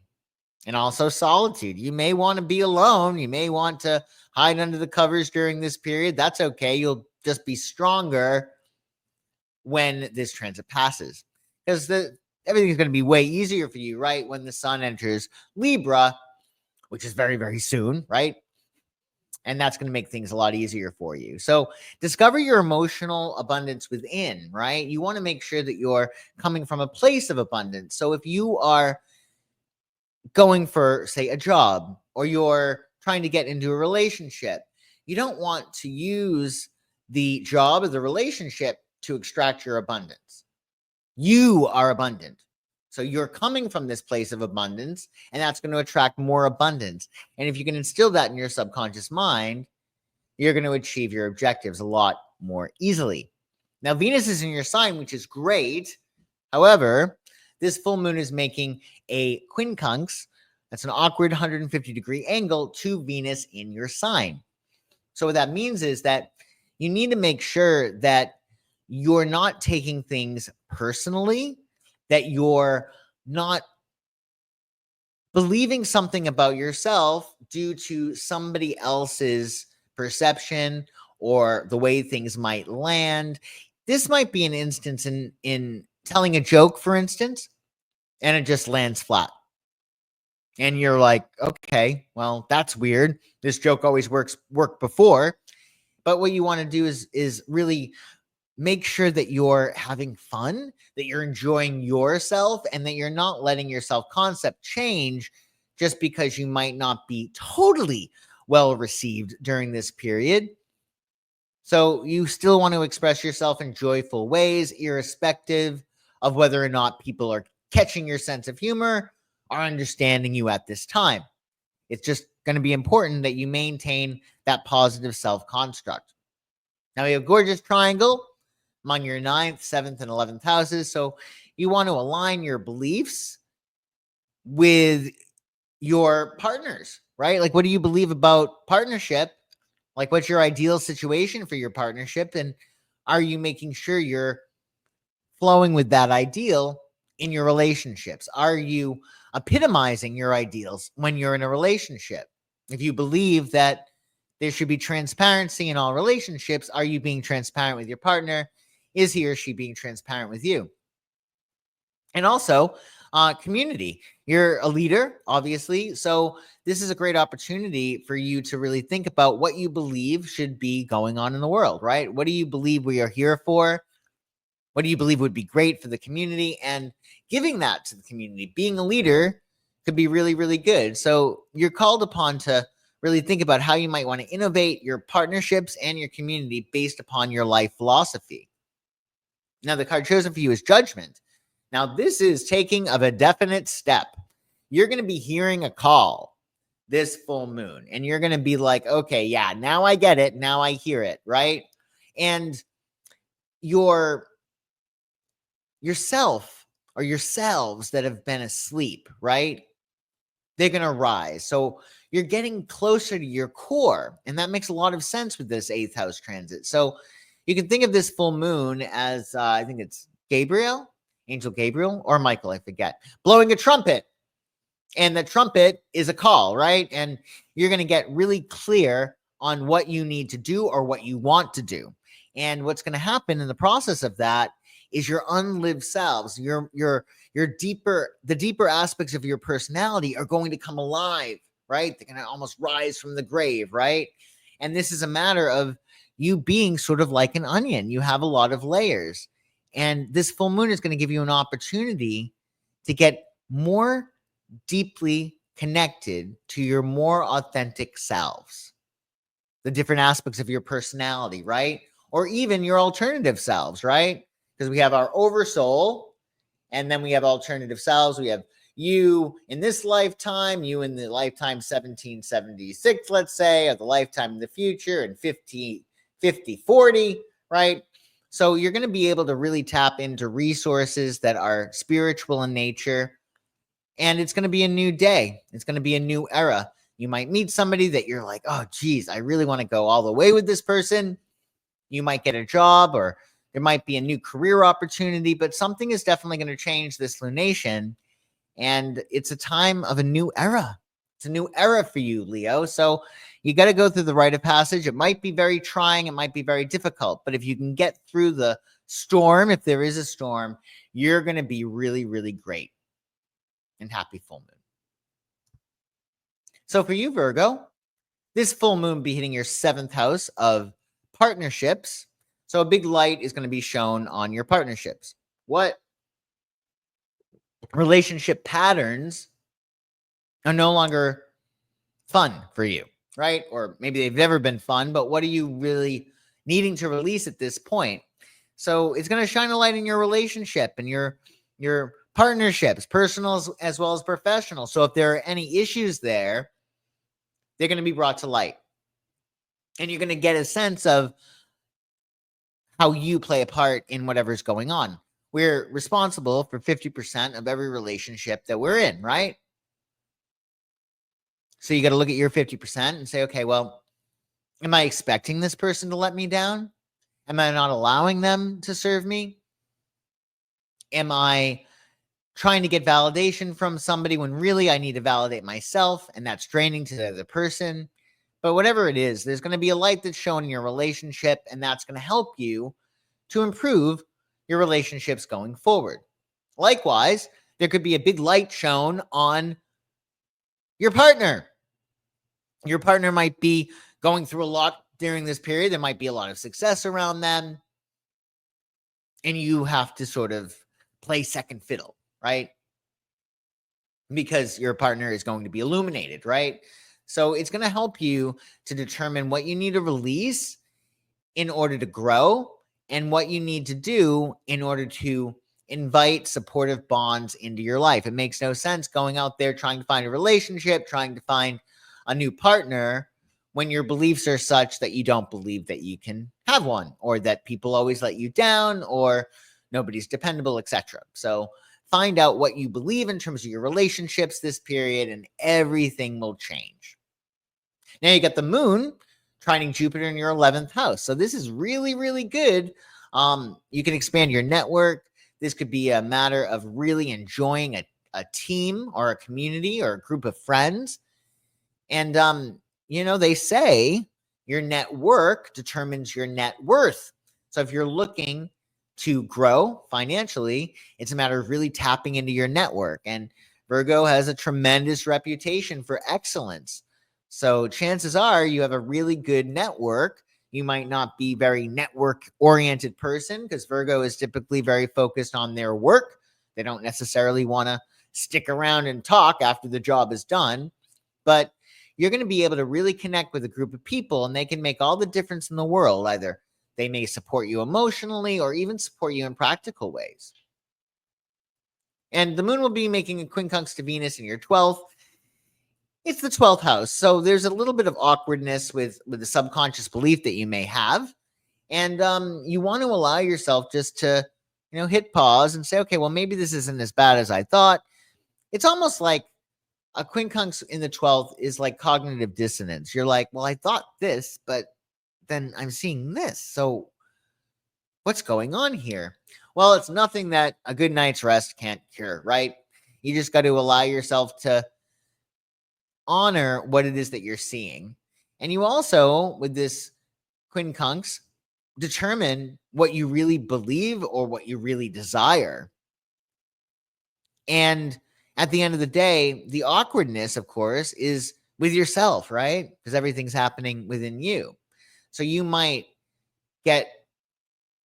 And also solitude. You may want to be alone. You may want to hide under the covers during this period. That's okay. You'll just be stronger when this transit passes, because everything's going to be way easier for you, right? When the sun enters Libra, which is very, very soon, right? And that's going to make things a lot easier for you. So discover your emotional abundance within, right? You want to make sure that you're coming from a place of abundance. So if you are going for, say, a job, or you're trying to get into a relationship, you don't want to use the job or the relationship to extract your abundance. You are abundant. So you're coming from this place of abundance, and that's going to attract more abundance. And if you can instill that in your subconscious mind, you're going to achieve your objectives a lot more easily. Now, Venus is in your sign, which is great. However, this full moon is making a quincunx. That's an awkward 150-degree angle to Venus in your sign. So what that means is that you need to make sure that you're not taking things personally, that you're not believing something about yourself due to somebody else's perception or the way things might land. This might be an instance in telling a joke, for instance, and it just lands flat. And you're like, okay, well, that's weird. This joke always worked before. But what you want to do is really make sure that you're having fun, that you're enjoying yourself, and that you're not letting your self-concept change just because you might not be totally well received during this period. So you still want to express yourself in joyful ways, irrespective of whether or not people are catching your sense of humor or understanding you at this time. It's just going to be important that you maintain that positive self-construct. Now, we have gorgeous triangle among your 9th, 7th, and 11th houses. So you want to align your beliefs with your partners, right? Like, what do you believe about partnership? Like, what's your ideal situation for your partnership? And are you making sure you're flowing with that ideal in your relationships? Are you epitomizing your ideals when you're in a relationship? If you believe that there should be transparency in all relationships, are you being transparent with your partner? Is he or she being transparent with you? And also, community. You're a leader, obviously. So this is a great opportunity for you to really think about what you believe should be going on in the world, right? What do you believe we are here for? What do you believe would be great for the community? And giving that to the community, being a leader could be really, really good. So you're called upon to really think about how you might want to innovate your partnerships and your community based upon your life philosophy. Now, the card chosen for you is Judgment. Now, this is taking of a definite step. You're going to be hearing a call this full moon, and you're going to be like, okay, yeah, now I get it. Now I hear it, right? And yourself or yourselves that have been asleep, right? They're going to rise. So you're getting closer to your core. And that makes a lot of sense with this 8th house transit. So you can think of this full moon as, I think it's Gabriel, Angel Gabriel, or Michael, I forget, blowing a trumpet. And the trumpet is a call, right? And you're going to get really clear on what you need to do or what you want to do. And what's going to happen in the process of that is your unlived selves, the deeper aspects of your personality are going to come alive, right? They're going to almost rise from the grave, right? And this is a matter of you being sort of like an onion. You have a lot of layers. And this full moon is going to give you an opportunity to get more deeply connected to your more authentic selves, the different aspects of your personality, right? Or even your alternative selves, right? Because we have our oversoul, and then we have alternative selves. We have you in this lifetime, you in the lifetime 1776, let's say, or the lifetime in the future, and 5040, right? So you're going to be able to really tap into resources that are spiritual in nature. And it's going to be a new day. It's going to be a new era. You might meet somebody that you're like, oh, geez, I really want to go all the way with this person. You might get a job, or there might be a new career opportunity, but something is definitely going to change this lunation. And it's a time of a new era. It's a new era for you, Leo. So you got to go through the rite of passage. It might be very trying. It might be very difficult. But if you can get through the storm, if there is a storm, you're going to be really, really great. And happy full moon. So for you, Virgo, this full moon be hitting your 7th house of partnerships. So a big light is going to be shown on your partnerships. What relationship patterns are no longer fun for you, right? Or maybe they've never been fun, but what are you really needing to release at this point? So it's going to shine a light in your relationship and your partnerships, personal as well as professional. So if there are any issues there, they're going to be brought to light. And you're going to get a sense of how you play a part in whatever's going on. We're responsible for 50% of every relationship that we're in, right? So you got to look at your 50% and say, okay, well, am I expecting this person to let me down? Am I not allowing them to serve me? Am I trying to get validation from somebody when really I need to validate myself, and that's draining to the other person? But whatever it is, there's going to be a light that's shown in your relationship, and that's going to help you to improve your relationships going forward. Likewise, there could be a big light shown on your partner. Your partner might be going through a lot during this period. There might be a lot of success around them, and you have to sort of play second fiddle, right? Because your partner is going to be illuminated, right? So it's going to help you to determine what you need to release in order to grow and what you need to do in order to invite supportive bonds into your life. It makes no sense going out there trying to find a relationship, trying to find a new partner when your beliefs are such that you don't believe that you can have one, or that people always let you down, or nobody's dependable, etc. So find out what you believe in terms of your relationships this period, and everything will change. Now you got the moon trining Jupiter in your 11th house. So this is really, really good. You can expand your network. This could be a matter of really enjoying a team or a community or a group of friends. And, they say your network determines your net worth. So if you're looking to grow financially, it's a matter of really tapping into your network. And Virgo has a tremendous reputation for excellence. So chances are you have a really good network. You might not be very network-oriented person because Virgo is typically very focused on their work. They don't necessarily want to stick around and talk after the job is done. But you're going to be able to really connect with a group of people, and they can make all the difference in the world. Either they may support you emotionally or even support you in practical ways. And the moon will be making a quincunx to Venus in your 12th. It's the 12th house. So there's a little bit of awkwardness with the subconscious belief that you may have. And you want to allow yourself just to, hit pause and say, okay, well, maybe this isn't as bad as I thought. It's almost like a quincunx in the 12th is like cognitive dissonance. You're like, well, I thought this, but then I'm seeing this. So what's going on here? Well, it's nothing that a good night's rest can't cure, right? You just got to allow yourself to honor what it is that you're seeing. And you also, with this quincunx, determine what you really believe or what you really desire. And at the end of the day, the awkwardness, of course, is with yourself, right? Because everything's happening within you. So you might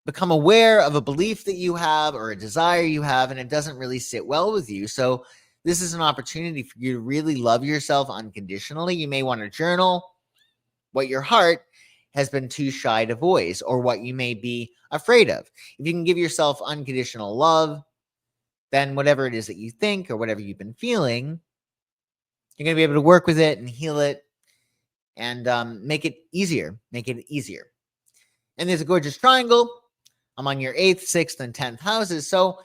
become aware of a belief that you have or a desire you have, and it doesn't really sit well with you. So this is an opportunity for you to really love yourself unconditionally. You may want to journal what your heart has been too shy to voice or what you may be afraid of. If you can give yourself unconditional love, then whatever it is that you think or whatever you've been feeling, you're going to be able to work with it and heal it and make it easier. And there's a gorgeous triangle among your 8th, 6th, and 10th houses. So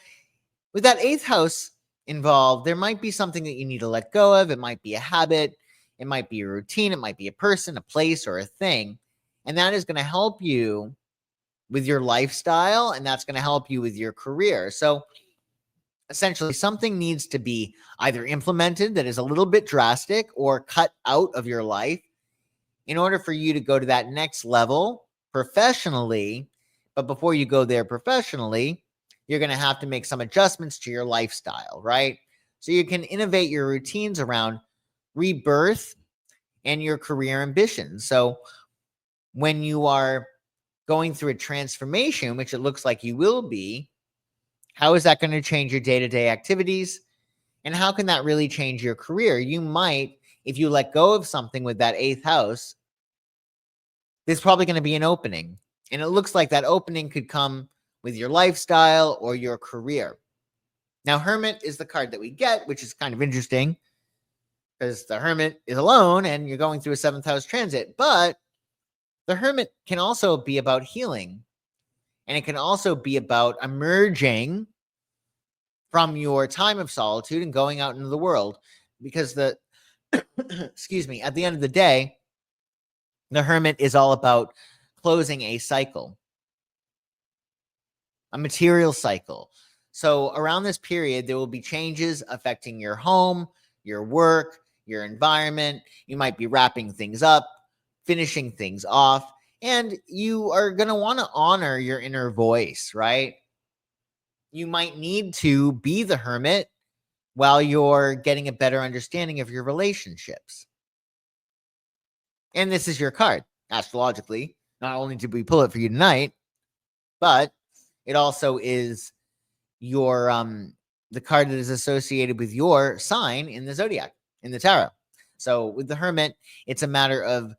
with that 8th house involved, there might be something that you need to let go of. It might be a habit. It might be a routine. It might be a person, a place, or a thing. And that is going to help you with your lifestyle, and that's going to help you with your career. So essentially, something needs to be either implemented that is a little bit drastic or cut out of your life in order for you to go to that next level professionally. But before you go there professionally, you're going to have to make some adjustments to your lifestyle, right? So you can innovate your routines around rebirth and your career ambitions. So when you are going through a transformation, which it looks like you will be, how is that going to change your day-to-day activities? And how can that really change your career? You might, if you let go of something with that 8th house, there's probably going to be an opening. And it looks like that opening could come with your lifestyle or your career. Now, Hermit is the card that we get, which is kind of interesting because the Hermit is alone and you're going through a 7th house transit. But the Hermit can also be about healing. And it can also be about emerging from your time of solitude and going out into the world. Because excuse me, at the end of the day, the Hermit is all about closing a cycle, a material cycle. So around this period, there will be changes affecting your home, your work, your environment. You might be wrapping things up, finishing things off. And you are going to want to honor your inner voice, right? You might need to be the Hermit while you're getting a better understanding of your relationships. And this is your card, astrologically. Not only did we pull it for you tonight, but it also is your the card that is associated with your sign in the zodiac, in the tarot. So with the Hermit, it's a matter of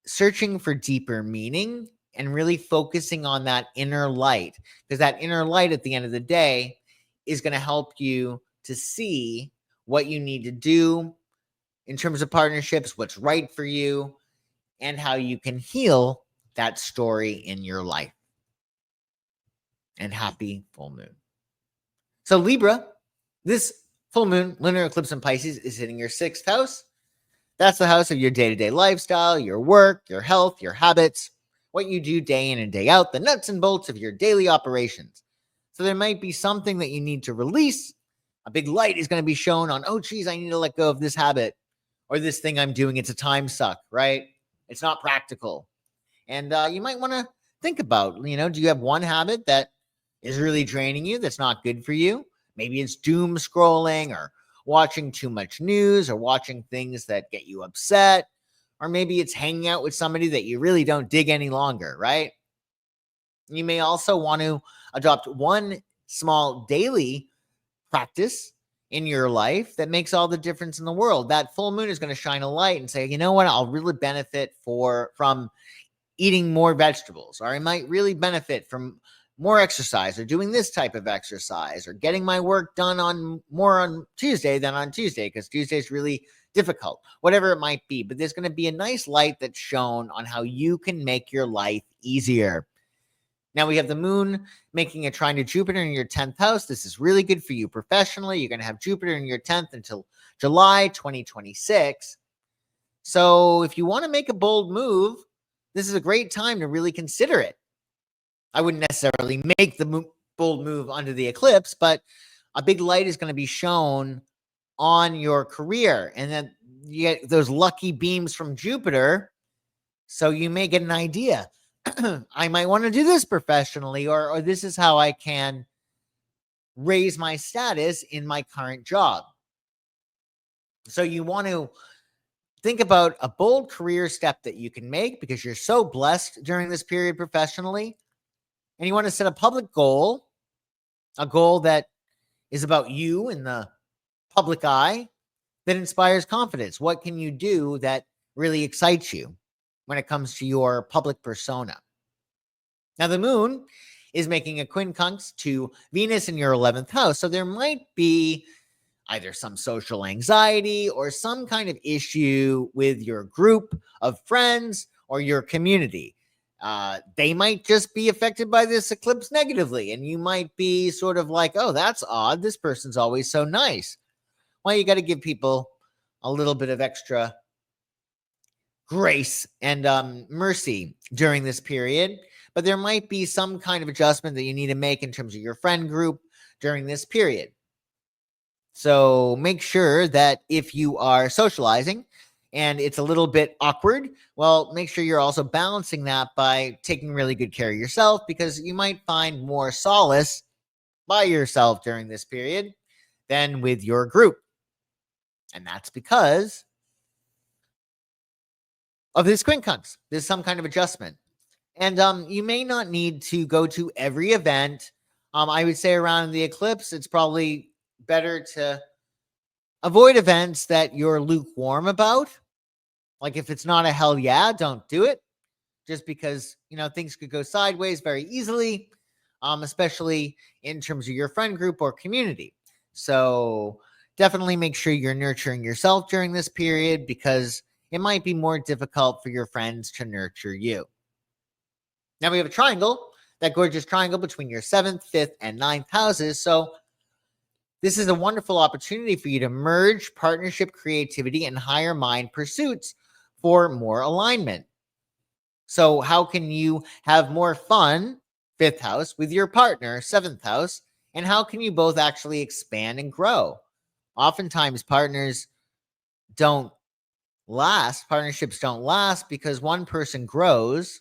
searching for deeper meaning and really focusing on that inner light, because that inner light at the end of the day is going to help you to see what you need to do in terms of partnerships, what's right for you, and how you can heal that story in your life. And happy full moon. So Libra, this full moon lunar eclipse in Pisces is hitting your 6th house. That's the house of your day-to-day lifestyle, your work, your health, your habits, what you do day in and day out, the nuts and bolts of your daily operations. It's So there might be something that you need to release. A big light is going to be shown on, oh, geez, I need to let go of this habit or this thing I'm doing. It's a time suck, right? It's not practical. And you might want to think about, do you have one habit that is really draining you, that's not good for you? Maybe it's doom scrolling or watching too much news or watching things that get you upset. Or maybe it's hanging out with somebody that you really don't dig any longer, right? You may also want to adopt one small daily practice in your life that makes all the difference in the world. That full moon is going to shine a light and say, you know what, I'll really benefit from eating more vegetables, or I might really benefit from more exercise or doing this type of exercise or getting my work done more on Tuesday than on Tuesday because Tuesday is really difficult, whatever it might be. But there's going to be a nice light that's shown on how you can make your life easier. Now we have the moon making a trine to Jupiter in your 10th house. This is really good for you professionally. You're going to have Jupiter in your 10th until July 2026. So if you want to make a bold move, this is a great time to really consider it. I wouldn't necessarily make the bold move under the eclipse, but a big light is going to be shown on your career. And then you get those lucky beams from Jupiter. So you may get an idea. I might want to do this professionally, or this is how I can raise my status in my current job. So you want to think about a bold career step that you can make because you're so blessed during this period professionally. And you want to set a public goal, a goal that is about you in the public eye that inspires confidence. What can you do that really excites you when it comes to your public persona? Now, the moon is making a quincunx to Venus in your 11th house. So there might be either some social anxiety or some kind of issue with your group of friends or your community. They might just be affected by this eclipse negatively. And you might be sort of like, oh, that's odd. This person's always so nice. Well, you got to give people a little bit of extra grace and mercy during this period. But there might be some kind of adjustment that you need to make in terms of your friend group during this period. So make sure that if you are socializing and it's a little bit awkward, well, make sure you're also balancing that by taking really good care of yourself, because you might find more solace by yourself during this period than with your group. And that's because of this quincunx. There's some kind of adjustment. And you may not need to go to every event. I would say around the eclipse, it's probably better to avoid events that you're lukewarm about. Like if it's not a hell yeah, don't do it. Just because, things could go sideways very easily, especially in terms of your friend group or community. So definitely make sure you're nurturing yourself during this period, because it might be more difficult for your friends to nurture you. Now we have a triangle, that gorgeous triangle between your 7th, 5th, and 9th houses. So this is a wonderful opportunity for you to merge partnership, creativity, and higher mind pursuits for more alignment. So how can you have more fun, 5th house, with your partner, 7th house, and how can you both actually expand and grow? Oftentimes partnerships don't last because one person grows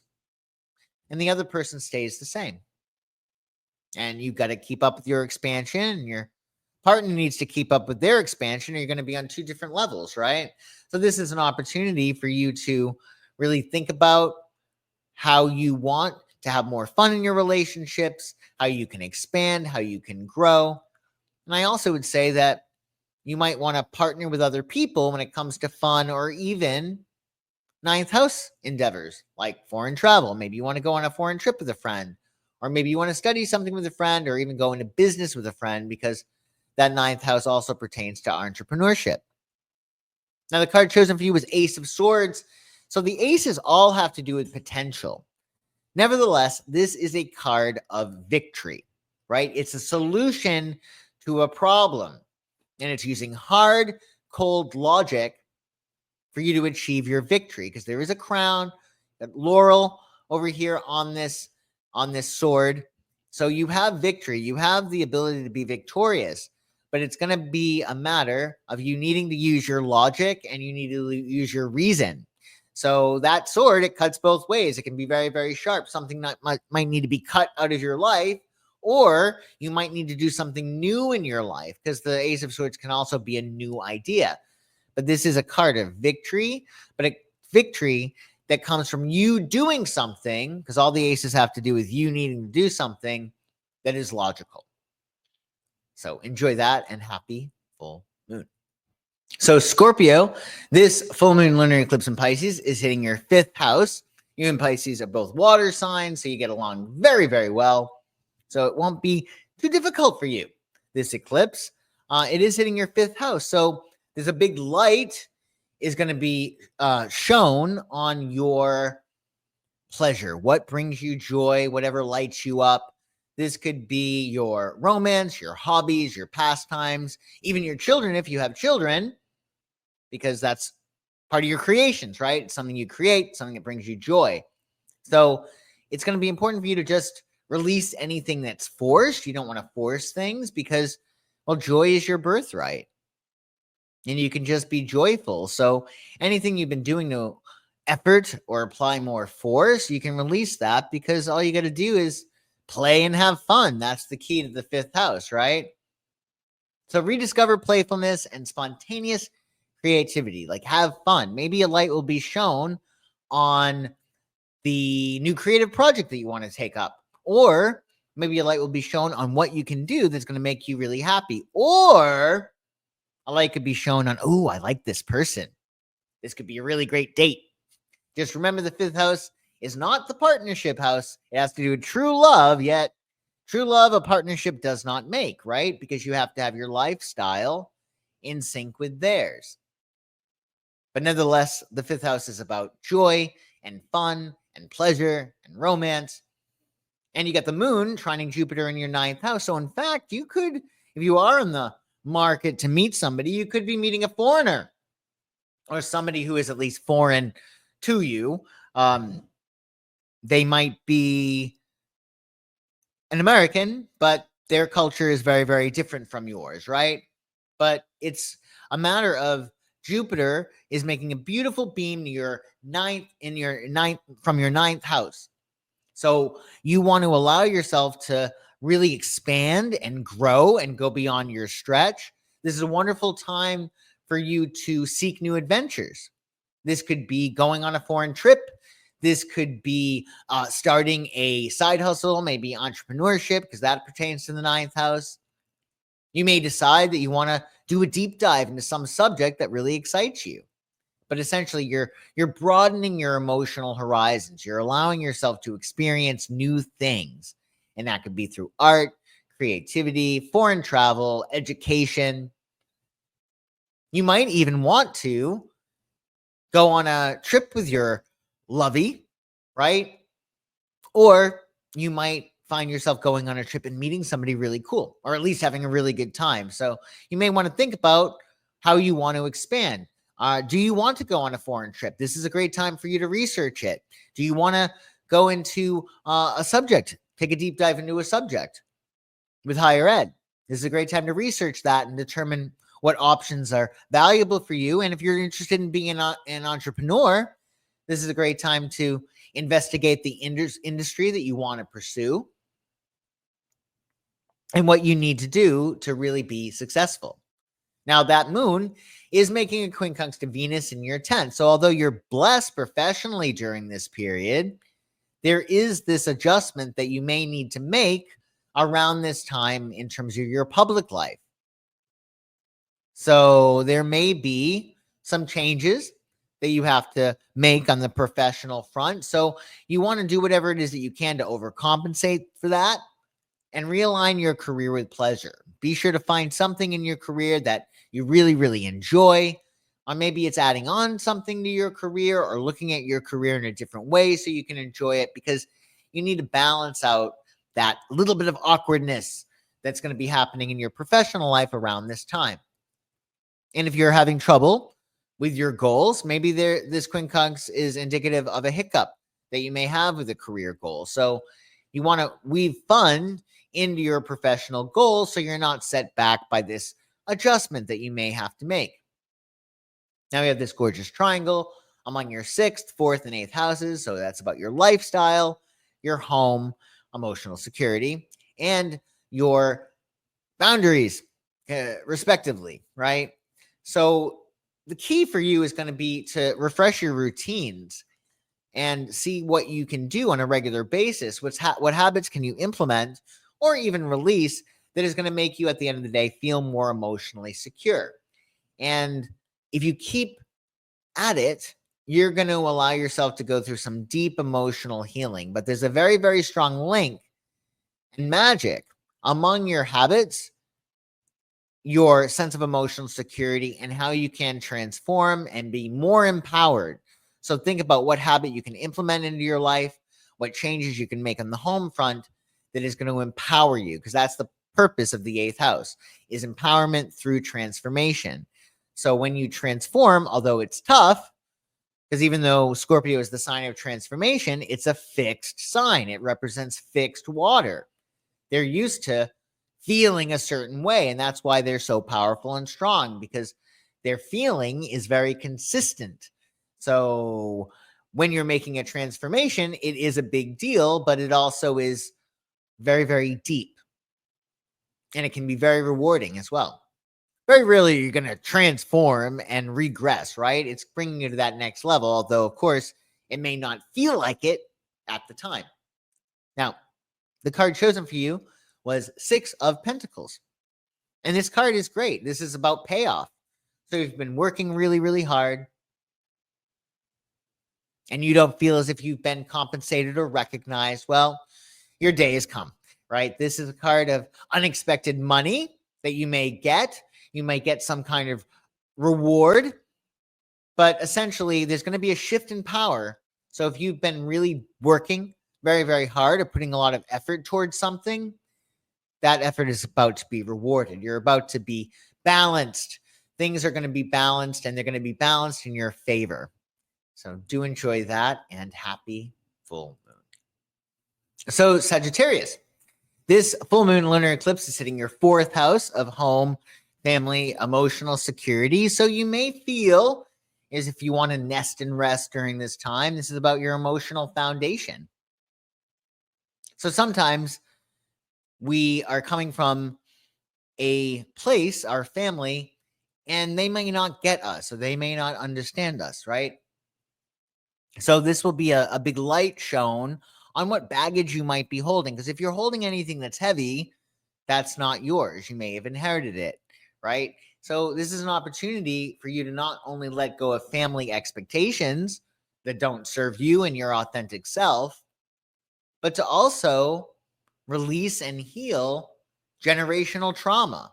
and the other person stays the same. And you've got to keep up with your expansion, and your partner needs to keep up with their expansion, or you're going to be on two different levels, right? So this is an opportunity for you to really think about how you want to have more fun in your relationships, how you can expand, how you can grow. And I also would say that you might want to partner with other people when it comes to fun or even 9th house endeavors like foreign travel. Maybe you want to go on a foreign trip with a friend, or maybe you want to study something with a friend, or even go into business with a friend, because that 9th house also pertains to entrepreneurship. Now, the card chosen for you was Ace of Swords. So the aces all have to do with potential. Nevertheless, this is a card of victory, right? It's a solution to a problem, and it's using hard, cold logic for you to achieve your victory, because there is a crown, a laurel over here on this sword, So you have victory, you have the ability to be victorious, but it's going to be a matter of you needing to use your logic and you need to use your reason. So that sword, it cuts both ways. It can be very, very sharp. Something that might need to be cut out of your life, or you might need to do something new in your life, because the Ace of Swords can also be a new idea. But this is a card of victory, but a victory that comes from you doing something, because all the aces have to do with you needing to do something that is logical. So enjoy that, and happy full moon. So Scorpio, this full moon lunar eclipse in Pisces is hitting your 5th house. You and Pisces are both water signs, so you get along very, very well. So it won't be too difficult for you. This eclipse, it is hitting your 5th house. So there's a big light is going to be shown on your pleasure. What brings you joy, whatever lights you up. This could be your romance, your hobbies, your pastimes, even your children if you have children, because that's part of your creations, right? It's something you create, something that brings you joy. So it's going to be important for you to just release anything that's forced. You don't want to force things because, well, joy is your birthright. And you can just be joyful. So anything you've been doing to effort or apply more force, you can release that, because all you got to do is play and have fun. That's the key to the 5th house, right? So rediscover playfulness and spontaneous creativity. Like, have fun. Maybe a light will be shown on the new creative project that you want to take up, or maybe a light will be shown on what you can do that's going to make you really happy, or a light could be shown on, oh, I like this person. This could be a really great date. Just remember, the 5th house is not the partnership house. It has to do with true love, yet true love a partnership does not make, right? Because you have to have your lifestyle in sync with theirs. But nevertheless, the 5th house is about joy and fun and pleasure and romance. And you got the moon trining Jupiter in your 9th house. So in fact, you could, if you are in the market to meet somebody, you could be meeting a foreigner or somebody who is at least foreign to you. They might be an American, but their culture is very, very different from yours, right? But it's a matter of Jupiter is making a beautiful beam to your ninth from your 9th house. So you want to allow yourself to really expand and grow and go beyond your stretch. This is a wonderful time for you to seek new adventures. This could be going on a foreign trip. This could be starting a side hustle, maybe entrepreneurship, because that pertains to the 9th house. You may decide that you want to do a deep dive into some subject that really excites you. But essentially, you're broadening your emotional horizons. You're allowing yourself to experience new things. And that could be through art, creativity, foreign travel, education. You might even want to go on a trip with your lovey, right? Or you might find yourself going on a trip and meeting somebody really cool, or at least having a really good time. So you may want to think about how you want to expand. Do you want to go on a foreign trip? This is a great time for you to research it. Do you want to go into a subject, take a deep dive into a subject with higher ed? This is a great time to research that and determine what options are valuable for you. And if you're interested in being an entrepreneur, this is a great time to investigate the industry that you want to pursue and what you need to do to really be successful. Now, that moon is making a quincunx to Venus in your 10th. So although you're blessed professionally during this period, there is this adjustment that you may need to make around this time in terms of your public life. So there may be some changes that you have to make on the professional front. So you want to do whatever it is that you can to overcompensate for that and realign your career with pleasure. Be sure to find something in your career that you really, really enjoy. Or maybe it's adding on something to your career or looking at your career in a different way so you can enjoy it, because you need to balance out that little bit of awkwardness that's going to be happening in your professional life around this time. And if you're having trouble with your goals, maybe this quincunx is indicative of a hiccup that you may have with a career goal. So You want to weave fun into your professional goals so you're not set back by this adjustment that you may have to make. Now we have this gorgeous triangle among your 6th, 4th, and 8th houses. So that's about your lifestyle, your home, emotional security, and your boundaries, respectively, right? So the key for you is going to be to refresh your routines and see what you can do on a regular basis. What habits can you implement or even release that is going to make you, at the end of the day, feel more emotionally secure? And if you keep at it, you're going to allow yourself to go through some deep emotional healing. But there's a very, very strong link and magic among your habits, your sense of emotional security, and how you can transform and be more empowered. So think about what habit you can implement into your life, what changes you can make on the home front that is going to empower you, because that's the purpose of the 8th house, is empowerment through transformation. So when you transform, although it's tough, because even though Scorpio is the sign of transformation, it's a fixed sign. It represents fixed water. They're used to feeling a certain way, and that's why they're so powerful and strong, because their feeling is very consistent. So when you're making a transformation, it is a big deal, but it also is very, very deep, and it can be very rewarding as well. Very rarely you're going to transform and regress, right? It's bringing you to that next level, although, of course, it may not feel like it at the time. Now, the card chosen for you was 6 of Pentacles. And this card is great. This is about payoff. So you've been working really, really hard, and you don't feel as if you've been compensated or recognized. Well, your day has come, right? This is a card of unexpected money that you may get. You might get some kind of reward, but essentially there's going to be a shift in power. So if you've been really working very, very hard or putting a lot of effort towards something, that effort is about to be rewarded. You're about to be balanced. Things are going to be balanced, and they're going to be balanced in your favor. So do enjoy that, and happy full moon. So Sagittarius, this full moon lunar eclipse is hitting your 4th house of home, family, emotional security. So you may feel as if you want to nest and rest during this time. This is about your emotional foundation. So sometimes we are coming from a place, our family, and they may not get us, or they may not understand us, right? So this will be a big light shown on what baggage you might be holding. Because if you're holding anything that's heavy, that's not yours. You may have inherited it, right? So this is an opportunity for you to not only let go of family expectations that don't serve you and your authentic self, but to also release and heal generational trauma.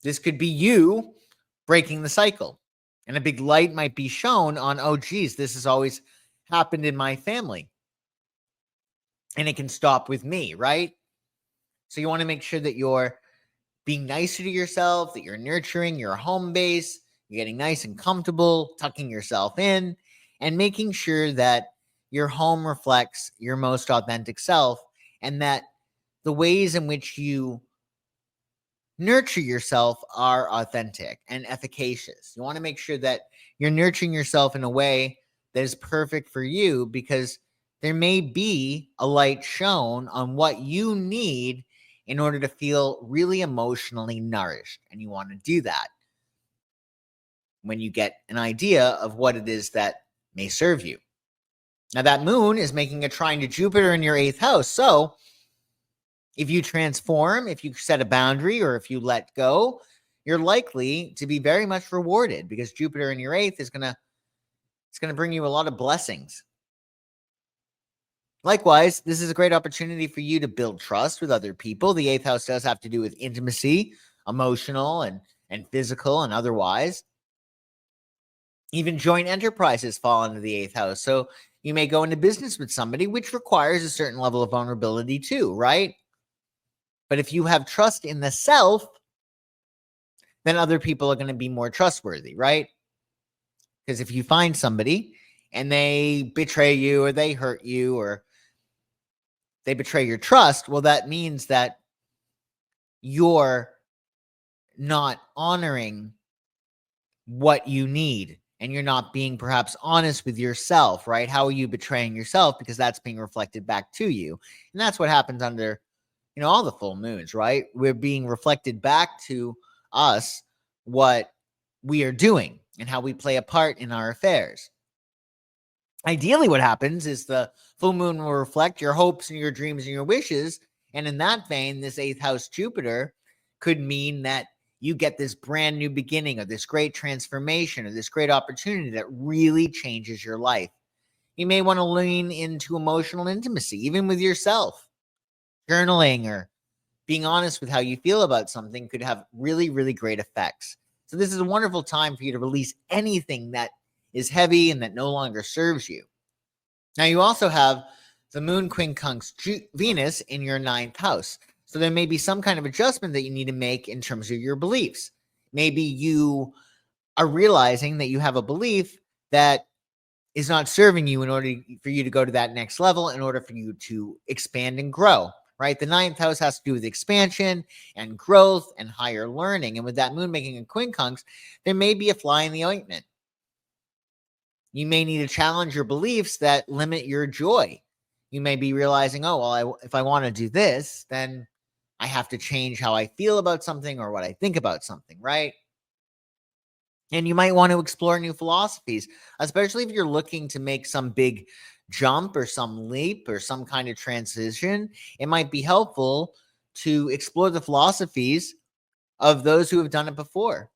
This could be you breaking the cycle, and a big light might be shown on, oh, geez, this has always happened in my family, and it can stop with me, right? So you want to make sure that you're being nicer to yourself, that you're nurturing your home base, you're getting nice and comfortable, tucking yourself in, and making sure that your home reflects your most authentic self, and that the ways in which you nurture yourself are authentic and efficacious. You want to make sure that you're nurturing yourself in a way that is perfect for you, because there may be a light shown on what you need in order to feel really emotionally nourished. And you want to do that when you get an idea of what it is that may serve you. Now, that moon is making a trine to Jupiter in your 8th house. So if you transform, if you set a boundary, or if you let go, you're likely to be very much rewarded, because Jupiter in your 8th is going to bring you a lot of blessings. Likewise, this is a great opportunity for you to build trust with other people. The 8th house does have to do with intimacy, emotional and physical and otherwise. Even joint enterprises fall into the 8th house. So you may go into business with somebody, which requires a certain level of vulnerability too, right? But if you have trust in the self, then other people are going to be more trustworthy, right? Because if you find somebody and they betray you, or they hurt you, or they betray your trust, well, that means that you're not honoring what you need, and you're not being perhaps honest with yourself, right? How are you betraying yourself? Because that's being reflected back to you. And that's what happens under, all the full moons, right? We're being reflected back to us what we are doing and how we play a part in our affairs. Ideally, what happens is the full moon will reflect your hopes and your dreams and your wishes. And in that vein, this 8th house Jupiter could mean that you get this brand new beginning, or this great transformation, or this great opportunity that really changes your life. You may want to lean into emotional intimacy, even with yourself. Journaling or being honest with how you feel about something could have really, really great effects. So this is a wonderful time for you to release anything that is heavy and that no longer serves you. Now, you also have the moon quincunx Venus in your 9th house. So there may be some kind of adjustment that you need to make in terms of your beliefs. Maybe you are realizing that you have a belief that is not serving you in order for you to go to that next level, in order for you to expand and grow, right? The 9th house has to do with expansion and growth and higher learning. And with that moon making a quincunx, there may be a fly in the ointment. You may need to challenge your beliefs that limit your joy. You may be realizing, oh, well, if I want to do this, then I have to change how I feel about something or what I think about something, right? And you might want to explore new philosophies, especially if you're looking to make some big jump or some leap or some kind of transition. It might be helpful to explore the philosophies of those who have done it before.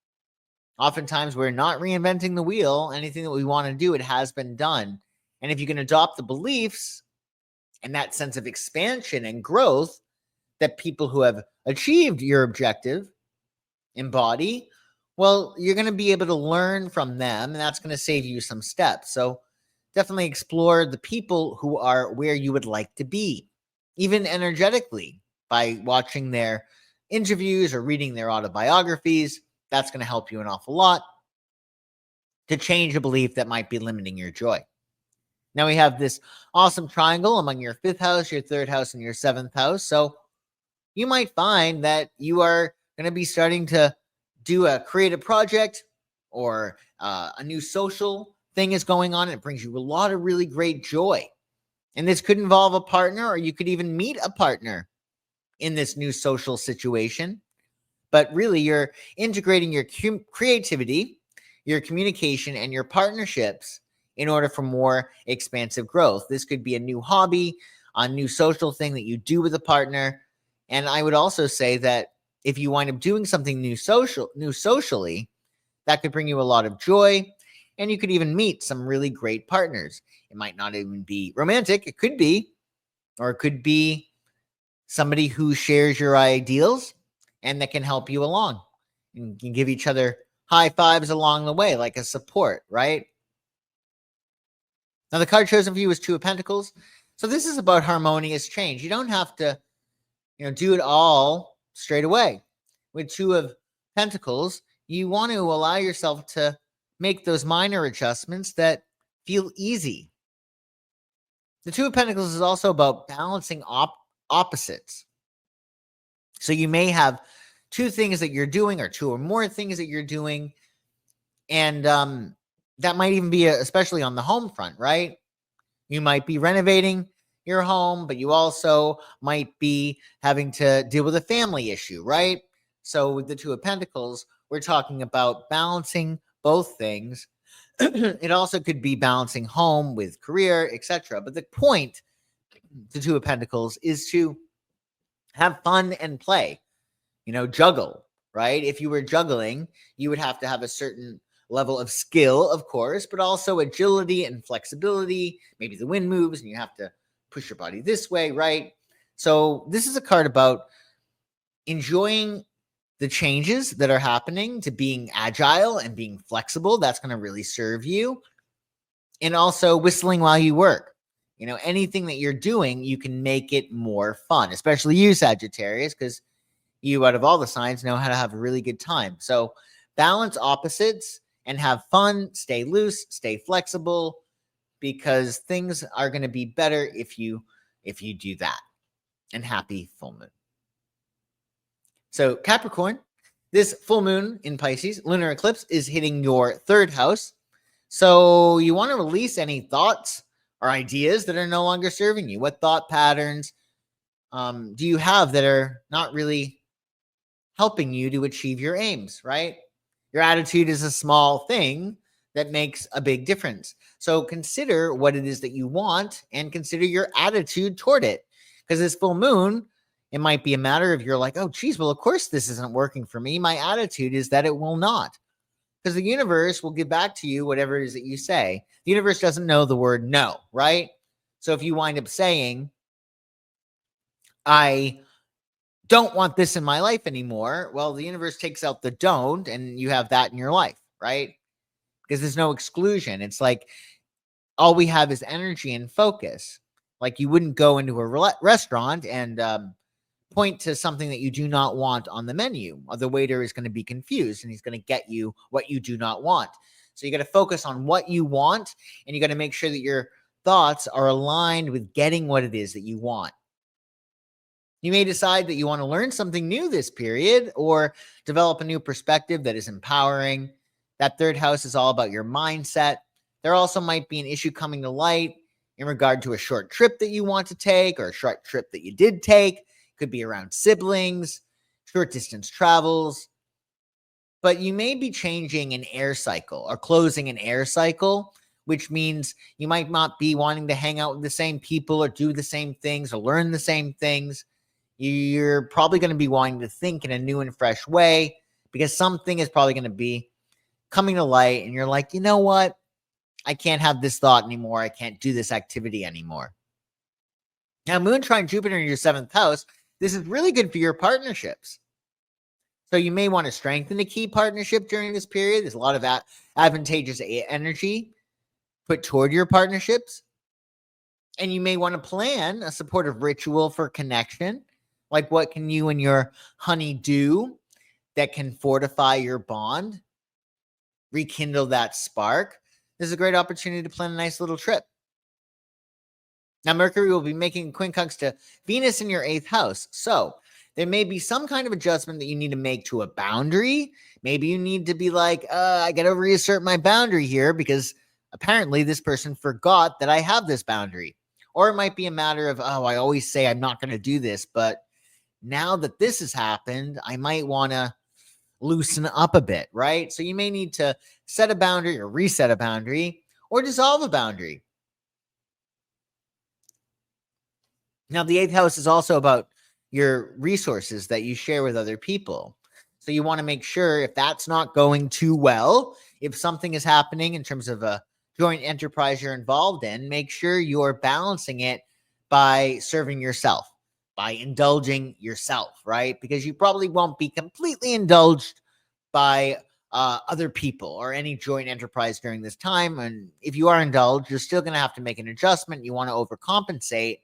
Oftentimes, we're not reinventing the wheel. Anything that we want to do, it has been done. And if you can adopt the beliefs and that sense of expansion and growth that people who have achieved your objective embody, well, you're going to be able to learn from them, and that's going to save you some steps. So definitely explore the people who are where you would like to be, even energetically, by watching their interviews or reading their autobiographies. That's going to help you an awful lot to change a belief that might be limiting your joy. Now we have this awesome triangle among your 5th house, your 3rd house, and your 7th house. So you might find that you are going to be starting to do a creative project, or a new social thing is going on. And it brings you a lot of really great joy. And this could involve a partner, or you could even meet a partner in this new social situation. But really, you're integrating your creativity, your communication, and your partnerships in order for more expansive growth. This could be a new hobby, a new social thing that you do with a partner. And I would also say that if you wind up doing something new socially, that could bring you a lot of joy, and you could even meet some really great partners. It might not even be romantic. It could be, or it could be somebody who shares your ideals and that can help you along, and can give each other high fives along the way, like a support, right? Now, the card chosen for you is 2 of Pentacles. So this is about harmonious change. You don't have to, do it all straight away. With 2 of Pentacles, you want to allow yourself to make those minor adjustments that feel easy. The 2 of Pentacles is also about balancing opposites. So you may have 2 things that you're doing, or 2 or more things that you're doing. And that might even be especially on the home front, right? You might be renovating your home, but you also might be having to deal with a family issue, right? So with the 2 of Pentacles, we're talking about balancing both things. It also could be balancing home with career, etc. But the point, the 2 of Pentacles, is to have fun and play, juggle, right? If you were juggling, you would have to have a certain level of skill, of course, but also agility and flexibility. Maybe the wind moves and you have to push your body this way, right? So this is a card about enjoying the changes that are happening, to being agile and being flexible. That's going to really serve you. And also whistling while you work. Anything that you're doing, you can make it more fun, especially you, Sagittarius, because you, out of all the signs, know how to have a really good time. So balance opposites and have fun, stay loose, stay flexible, because things are going to be better if you do that. and happy full moon. So Capricorn, this full moon in Pisces, lunar eclipse, is hitting your third house. So you want to release any thoughts or ideas that are no longer serving you. What thought patterns do you have that are not really helping you to achieve your aims, right? Your attitude is a small thing that makes a big difference. So consider what it is that you want and consider your attitude toward it. Because this full moon, it might be a matter of you're like, oh, geez, well, of course this isn't working for me. My attitude is that it will not. Because the universe will give back to you whatever it is that you say. The universe doesn't know the word no, right? So if you wind up saying, I don't want this in my life anymore, well, the universe takes out the don't and you have that in your life, right? Because there's no exclusion. It's like all we have is energy and focus. Like you wouldn't go into a restaurant and point to something that you do not want on the menu. The waiter is going to be confused and he's going to get you what you do not want. So you got to focus on what you want and you got to make sure that your thoughts are aligned with getting what it is that you want. You may decide that you want to learn something new this period or develop a new perspective that is empowering. That third house is all about your mindset. There also might be an issue coming to light in regard to a short trip that you want to take or a short trip that you did take. Could be around siblings, short distance travels. But you may be changing an air cycle or closing an air cycle, which means you might not be wanting to hang out with the same people or do the same things or learn the same things. You're probably going to be wanting to think in a new and fresh way because something is probably going to be coming to light and you're like, you know what? I can't have this thought anymore. I can't do this activity anymore. Now, Moon trine Jupiter in your 7th house, this is really good for your partnerships. So you may want to strengthen a key partnership during this period. There's a lot of advantageous energy put toward your partnerships. And you may want to plan a supportive ritual for connection. Like what can you and your honey do that can fortify your bond, rekindle that spark? This is a great opportunity to plan a nice little trip. Now, Mercury will be making quincunx to Venus in your 8th house. So there may be some kind of adjustment that you need to make to a boundary. Maybe you need to be like, I got to reassert my boundary here because apparently this person forgot that I have this boundary. Or it might be a matter of, I always say I'm not going to do this, but now that this has happened, I might want to loosen up a bit, right? So you may need to set a boundary or reset a boundary or dissolve a boundary. Now, the 8th house is also about your resources that you share with other people. So you want to make sure if that's not going too well, if something is happening in terms of a joint enterprise you're involved in, make sure you're balancing it by serving yourself, by indulging yourself, right? Because you probably won't be completely indulged by other people or any joint enterprise during this time. And if you are indulged, you're still going to have to make an adjustment. You want to overcompensate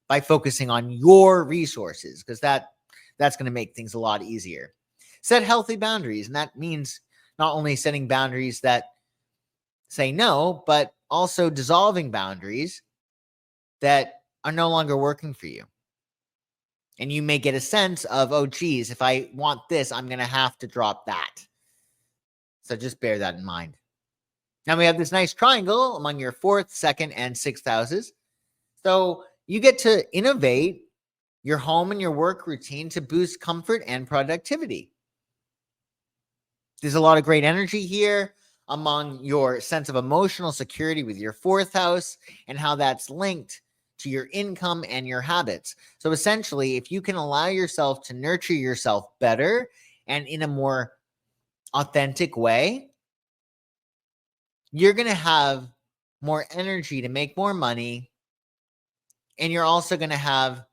by focusing on your resources because that's going to make things a lot easier. Set healthy boundaries, and that means not only setting boundaries that say no, but also dissolving boundaries that are no longer working for you. And you may get a sense of, oh, geez, if I want this, I'm going to have to drop that. So just bear that in mind. Now we have this nice triangle among your 4th, 2nd, and 6th houses. So you get to innovate your home and your work routine to boost comfort and productivity. There's a lot of great energy here among your sense of emotional security with your 4th house and how that's linked to your income and your habits. So essentially, if you can allow yourself to nurture yourself better and in a more authentic way, you're going to have more energy to make more money. And you're also going to have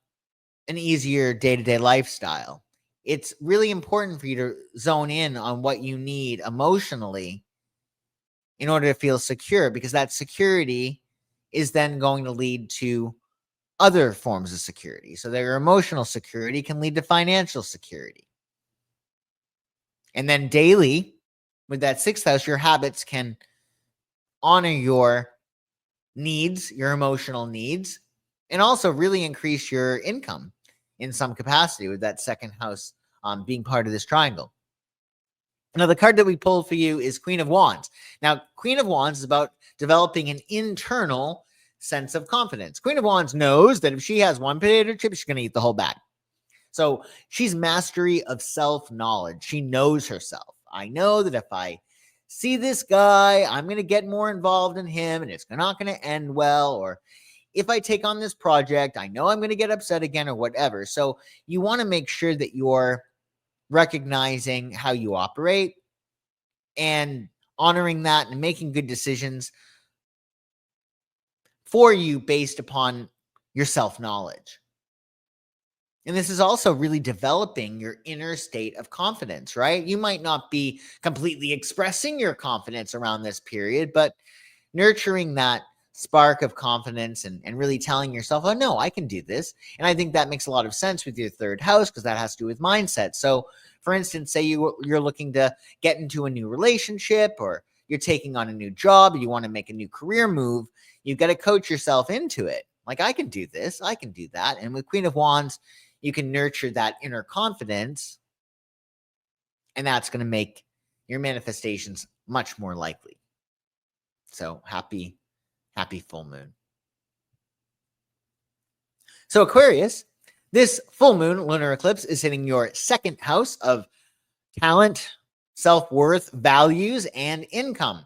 an easier day-to-day lifestyle. It's really important for you to zone in on what you need emotionally in order to feel secure, because that security is then going to lead to other forms of security. So their emotional security can lead to financial security. And then daily, with that 6th house, your habits can honor your needs, your emotional needs, and also really increase your income in some capacity with that second house being part of this triangle. Now, the card that we pulled for you is Queen of Wands. Now, Queen of Wands is about developing an internal sense of confidence. Queen of Wands knows that if she has one potato chip, she's going to eat the whole bag. So she's mastery of self-knowledge. She knows herself. I know that if I see this guy, I'm going to get more involved in him and it's not going to end well. Or if I take on this project, I know I'm going to get upset again or whatever. So you want to make sure that you're recognizing how you operate and honoring that and making good decisions for you based upon your self-knowledge. And this is also really developing your inner state of confidence, right? You might not be completely expressing your confidence around this period, but nurturing that spark of confidence and really telling yourself, oh, no, I can do this. And I think that makes a lot of sense with your third house because that has to do with mindset. So, for instance, say you're looking to get into a new relationship or you're taking on a new job, you want to make a new career move, you've got to coach yourself into it. Like, I can do this, I can do that. And with Queen of Wands, you can nurture that inner confidence, and that's going to make your manifestations much more likely. So happy full moon. So Aquarius, this full moon lunar eclipse is hitting your second house of talent, self-worth, values, and income.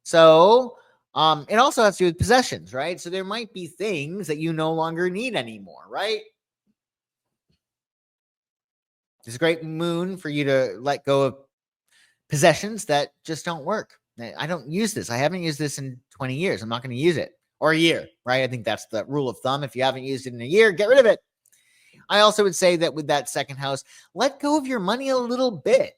So it also has to do with possessions, right? So there might be things that you no longer need anymore, right? It's a great moon for you to let go of possessions that just don't work. I don't use this. I haven't used this in 20 years. I'm not going to use it. Or a year, right? I think that's the rule of thumb. If you haven't used it in a year, get rid of it. I also would say that with that second house, let go of your money a little bit.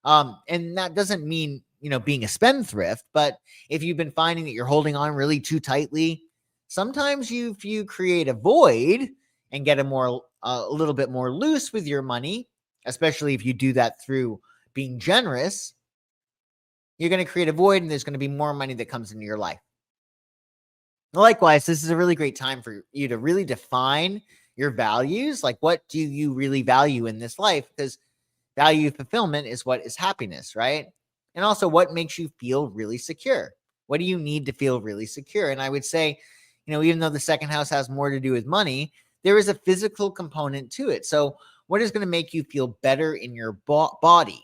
And that doesn't mean, being a spendthrift, but if you've been finding that you're holding on really too tightly, sometimes if you create a void and get a little bit more loose with your money, especially if you do that through being generous, you're going to create a void and there's going to be more money that comes into your life. Likewise, this is a really great time for you to really define your values. Like, what do you really value in this life? Because value fulfillment is what is happiness, right? And also what makes you feel really secure. What do you need to feel really secure? And I would say, even though the second house has more to do with money, there is a physical component to it. So what is going to make you feel better in your body?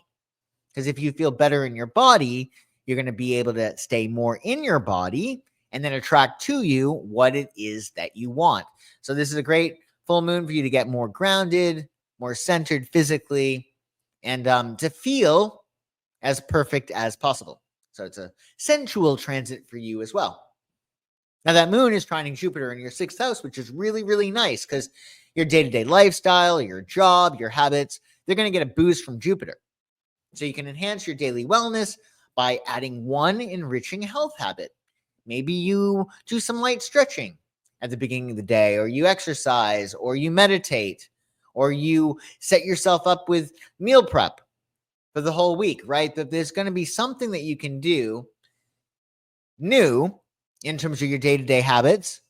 Because if you feel better in your body, you're going to be able to stay more in your body and then attract to you what it is that you want. So this is a great full moon for you to get more grounded, more centered physically, and to feel as perfect as possible. So it's a sensual transit for you as well. Now that moon is trining Jupiter in your sixth house, which is really, really nice because your day-to-day lifestyle, your job, your habits, they're going to get a boost from Jupiter. So you can enhance your daily wellness by adding one enriching health habit. Maybe you do some light stretching at the beginning of the day, or you exercise, or you meditate, or you set yourself up with meal prep for the whole week, right? That there's going to be something that you can do new in terms of your day-to-day habits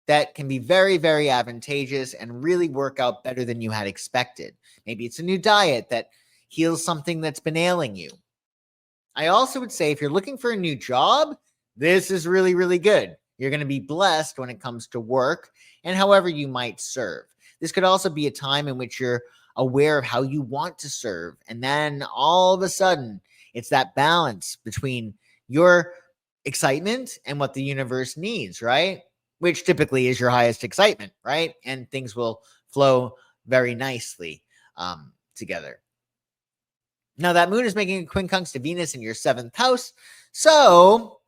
that can be very, very advantageous and really work out better than you had expected. Maybe it's a new diet that heals something that's been ailing you. I also would say if you're looking for a new job, this is really, really good. You're going to be blessed when it comes to work and however you might serve. This could also be a time in which you're aware of how you want to serve. And then all of a sudden, it's that balance between your excitement and what the universe needs, right? Which typically is your highest excitement, right? And things will flow very nicely together. Now, that moon is making a quincunx to Venus in your seventh house. So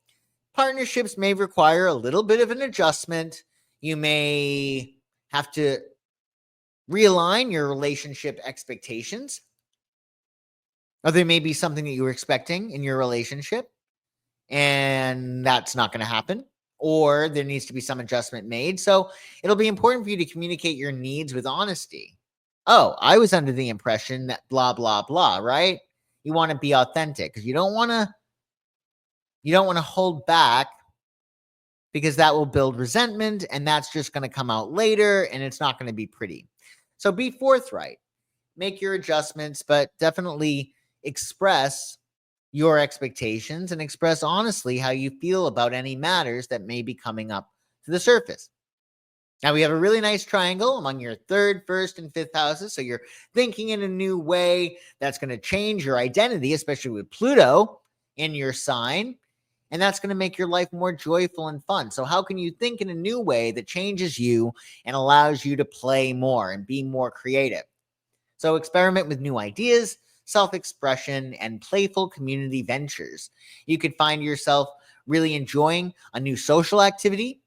partnerships may require a little bit of an adjustment. You may have to realign your relationship expectations. Or there may be something that you were expecting in your relationship, and that's not going to happen. Or there needs to be some adjustment made. So it'll be important for you to communicate your needs with honesty. Oh, I was under the impression that blah, blah, blah, right? You want to be authentic because you don't want to hold back because that will build resentment, and that's just going to come out later, and it's not going to be pretty. So be forthright, make your adjustments, but definitely express your expectations and express honestly how you feel about any matters that may be coming up to the surface. Now, we have a really nice triangle among your third, first, and fifth houses. So you're thinking in a new way that's going to change your identity, especially with Pluto in your sign. And that's going to make your life more joyful and fun. So how can you think in a new way that changes you and allows you to play more and be more creative? So experiment with new ideas, self-expression, and playful community ventures. You could find yourself really enjoying a new social activity.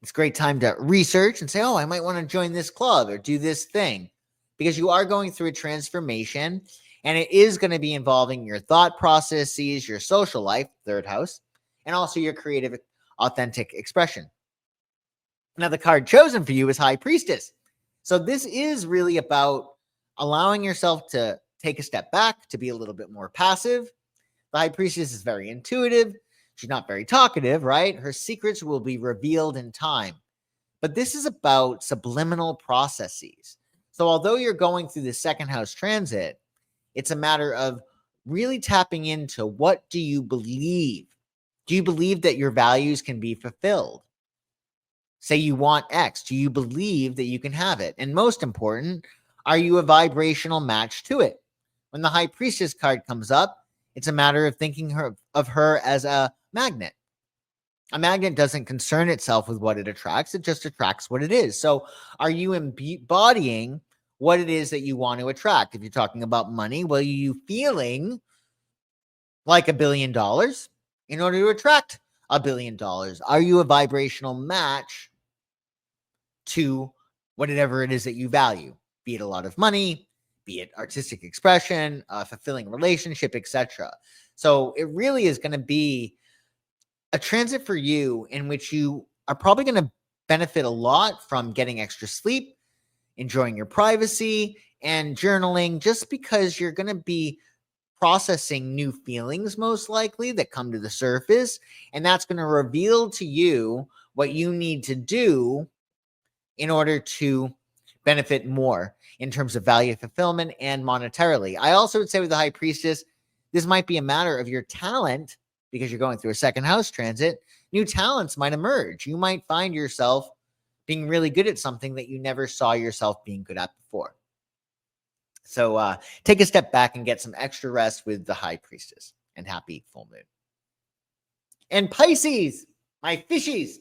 It's a great time to research and say, oh, I might want to join this club or do this thing, because you are going through a transformation, and it is going to be involving your thought processes, your social life, third house, and also your creative, authentic expression. Now, the card chosen for you is High Priestess. So this is really about allowing yourself to take a step back, to be a little bit more passive. The High Priestess is very intuitive. She's not very talkative, right? Her secrets will be revealed in time. But this is about subliminal processes. So although you're going through the second house transit, it's a matter of really tapping into, what do you believe? Do you believe that your values can be fulfilled? Say you want X. Do you believe that you can have it? And most important, are you a vibrational match to it? When the High Priestess card comes up, it's a matter of thinking of her as a magnet. A magnet doesn't concern itself with what it attracts. It just attracts what it is. So are you embodying what it is that you want to attract? If you're talking about money, well, are you feeling like $1 billion in order to attract $1 billion? Are you a vibrational match to whatever it is that you value, be it a lot of money, be it artistic expression, a fulfilling relationship, etc. So it really is going to be a transit for you in which you are probably going to benefit a lot from getting extra sleep, enjoying your privacy, and journaling, just because you're going to be processing new feelings, most likely, that come to the surface. And that's going to reveal to you what you need to do in order to benefit more in terms of value fulfillment and monetarily. I also would say with the High Priestess, this might be a matter of your talent, because you're going through a second house transit. New talents might emerge. You might find yourself being really good at something that you never saw yourself being good at before. So take a step back and get some extra rest with the High Priestess, and happy full moon. And Pisces, my fishies.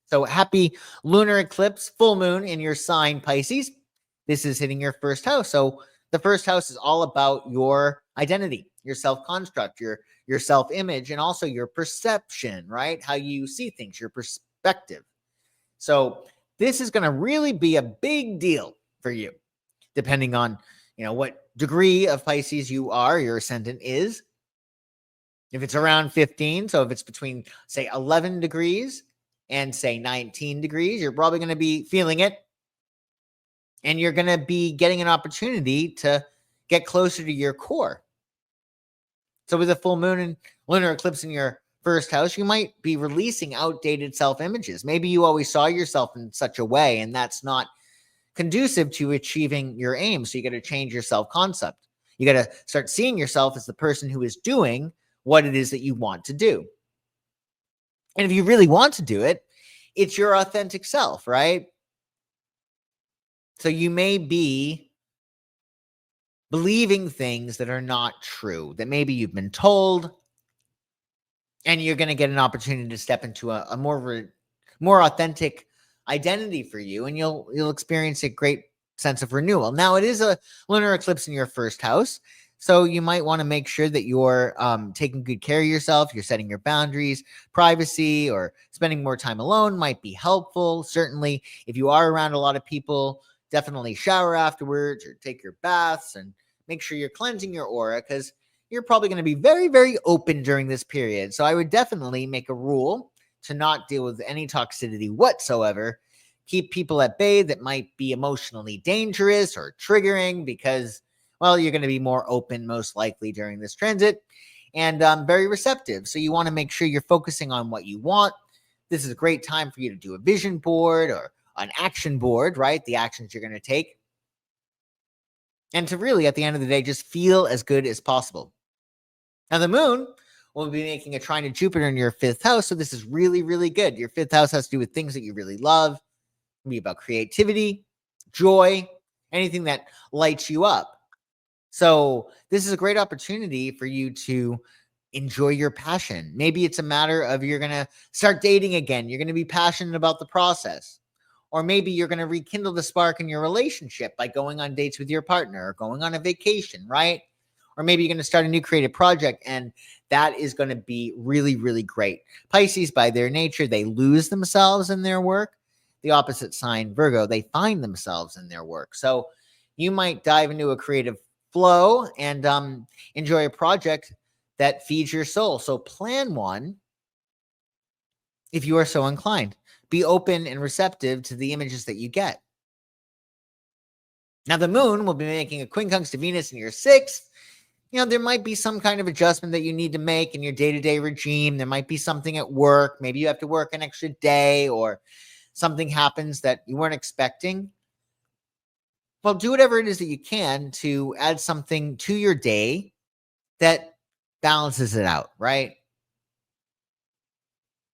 So happy lunar eclipse, full moon in your sign, Pisces. This is hitting your first house. So the first house is all about your identity, your self-construct, your self-image, and also your perception, right? How you see things, your perspective. So this is going to really be a big deal for you, depending on, what degree of Pisces you are, your ascendant is. If it's around 15, so if it's between, say, 11 degrees and, say, 19 degrees, you're probably going to be feeling it. And you're going to be getting an opportunity to get closer to your core. So with a full moon and lunar eclipse in your first house, you might be releasing outdated self-images. Maybe you always saw yourself in such a way, and that's not conducive to achieving your aim. So you got to change your self-concept. You got to start seeing yourself as the person who is doing what it is that you want to do. And if you really want to do it, it's your authentic self, right? So you may be believing things that are not true, that maybe you've been told, and you're going to get an opportunity to step into a more authentic identity for you, and you'll experience a great sense of renewal. Now, it is a lunar eclipse in your first house, so you might want to make sure that you're taking good care of yourself. You're setting your boundaries. Privacy or spending more time alone might be helpful. Certainly, if you are around a lot of people, definitely shower afterwards or take your baths, and make sure you're cleansing your aura, because you're probably going to be very, very open during this period. So I would definitely make a rule to not deal with any toxicity whatsoever. Keep people at bay that might be emotionally dangerous or triggering, because, well, you're going to be more open most likely during this transit, and very receptive. So you want to make sure you're focusing on what you want, This is a great time for you to do a vision board or an action board, right? The actions you're going to take. And to really, at the end of the day, just feel as good as possible. Now, the moon will be making a trine to Jupiter in your 5th house. So this is really, really good. Your 5th house has to do with things that you really love. It'll be about creativity, joy, anything that lights you up. So this is a great opportunity for you to enjoy your passion. Maybe it's a matter of you're going to start dating again. You're going to be passionate about the process. Or maybe you're going to rekindle the spark in your relationship by going on dates with your partner or going on a vacation, right? Or maybe you're going to start a new creative project, and that is going to be really, really great. Pisces, by their nature, they lose themselves in their work. The opposite sign, Virgo, they find themselves in their work. So you might dive into a creative flow and enjoy a project that feeds your soul. So plan one if you are so inclined. Be open and receptive to the images that you get. Now, the moon will be making a quincunx to Venus in your 6th. There might be some kind of adjustment that you need to make in your day-to-day regime. There might be something at work. Maybe you have to work an extra day or something happens that you weren't expecting. Well, do whatever it is that you can to add something to your day that balances it out, right?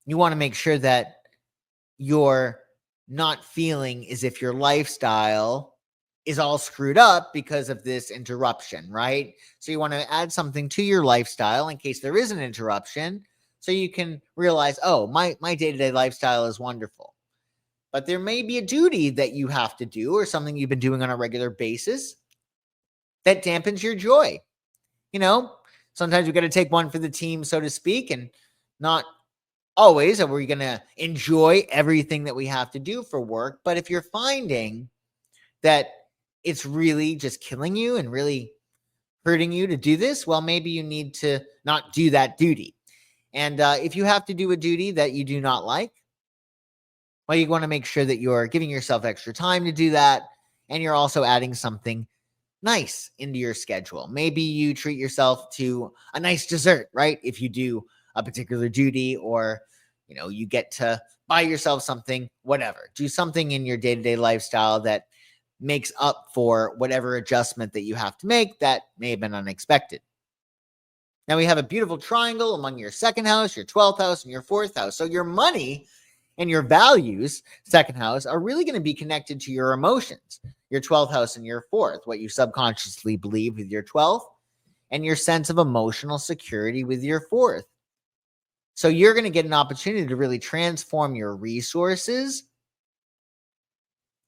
You want to make sure that you're not feeling as if your lifestyle is all screwed up because of this interruption, right? So you want to add something to your lifestyle in case there is an interruption, so you can realize, oh, my day-to-day lifestyle is wonderful. But there may be a duty that you have to do or something you've been doing on a regular basis that dampens your joy. Sometimes we got to take one for the team, so to speak, and not always are we going to enjoy everything that we have to do for work. But if you're finding that it's really just killing you and really hurting you to do this, well, maybe you need to not do that duty. And if you have to do a duty that you do not like, well, you want to make sure that you're giving yourself extra time to do that. And you're also adding something nice into your schedule. Maybe you treat yourself to a nice dessert, right? If you do a particular duty, or, you get to buy yourself something, whatever. Do something in your day-to-day lifestyle that makes up for whatever adjustment that you have to make that may have been unexpected. Now we have a beautiful triangle among your 2nd house, your 12th house, and your 4th house. So your money and your values, 2nd house, are really going to be connected to your emotions, your 12th house and your 4th, what you subconsciously believe with your 12th, and your sense of emotional security with your 4th. So you're going to get an opportunity to really transform your resources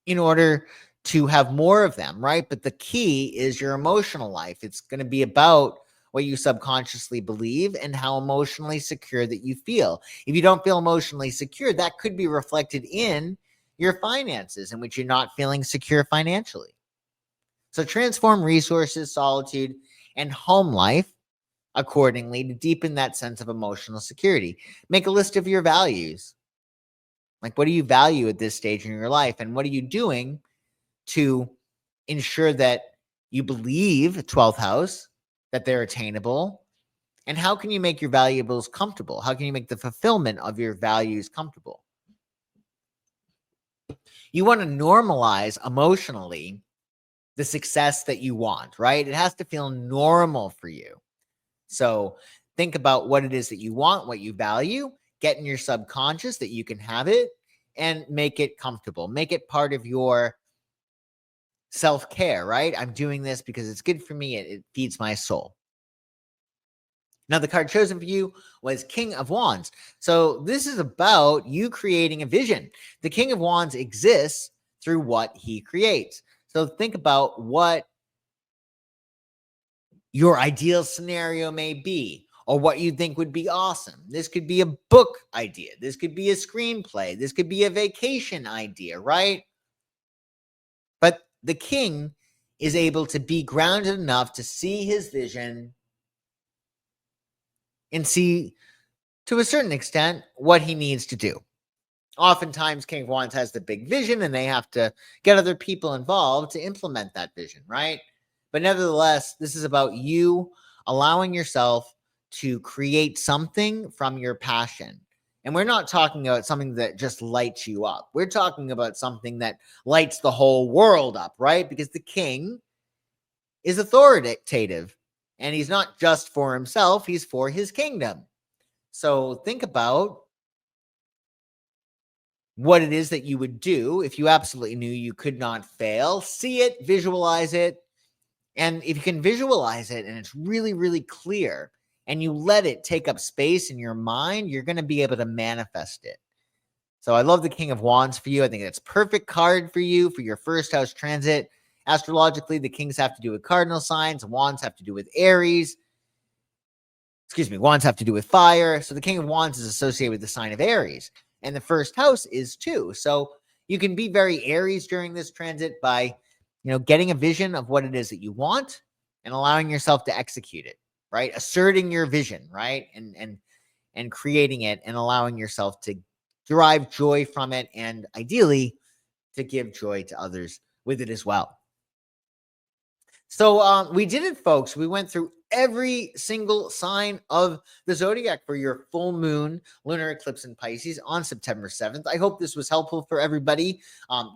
in order to have more of them, right? But the key is your emotional life. It's going to be about what you subconsciously believe and how emotionally secure that you feel. If you don't feel emotionally secure, that could be reflected in your finances, in which you're not feeling secure financially. So transform resources, solitude, and home life accordingly to deepen that sense of emotional security. Make a list of your values. Like, what do you value at this stage in your life? And what are you doing to ensure that you believe, 12th house, that they're attainable? And how can you make your valuables comfortable? How can you make the fulfillment of your values comfortable? You want to normalize emotionally the success that you want, right? It has to feel normal for you. So think about what it is that you want, what you value, get in your subconscious that you can have it, and make it comfortable. Make it part of your self-care, right? I'm doing this because it's good for me. It feeds my soul. Now, the card chosen for you was King of Wands. So this is about you creating a vision. The King of Wands exists through what he creates. So think about what your ideal scenario may be, or what you think would be awesome. This could be a book idea. This could be a screenplay. This could be a vacation idea, right? But the king is able to be grounded enough to see his vision and see, to a certain extent, what he needs to do. Oftentimes, King of Wands has the big vision, and they have to get other people involved to implement that vision, right? But nevertheless, this is about you allowing yourself to create something from your passion. And we're not talking about something that just lights you up. We're talking about something that lights the whole world up, right? Because the king is authoritative, and he's not just for himself, he's for his kingdom. So think about what it is that you would do if you absolutely knew you could not fail. See it, visualize it. And if you can visualize it and it's really, really clear and you let it take up space in your mind, you're going to be able to manifest it. So I love the King of Wands for you. I think that's perfect card for you for your first house transit. Astrologically, the kings have to do with cardinal signs. Wands have to do with Aries. Wands have to do with fire. So the King of Wands is associated with the sign of Aries. And the first house is too. So you can be very Aries during this transit by, getting a vision of what it is that you want and allowing yourself to execute it, right? Asserting your vision, right? And creating it and allowing yourself to derive joy from it, and ideally to give joy to others with it as well. So we did it, folks. We went through every single sign of the zodiac for your full moon lunar eclipse in Pisces on September 7th. I hope this was helpful for everybody.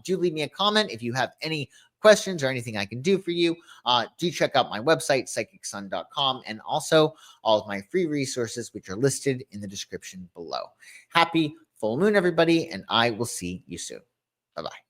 Do leave me a comment if you have any questions or anything I can do for you. Do check out my website, psychicsun.com, and also all of my free resources, which are listed in the description below. Happy full moon, everybody, and I will see you soon. Bye-bye.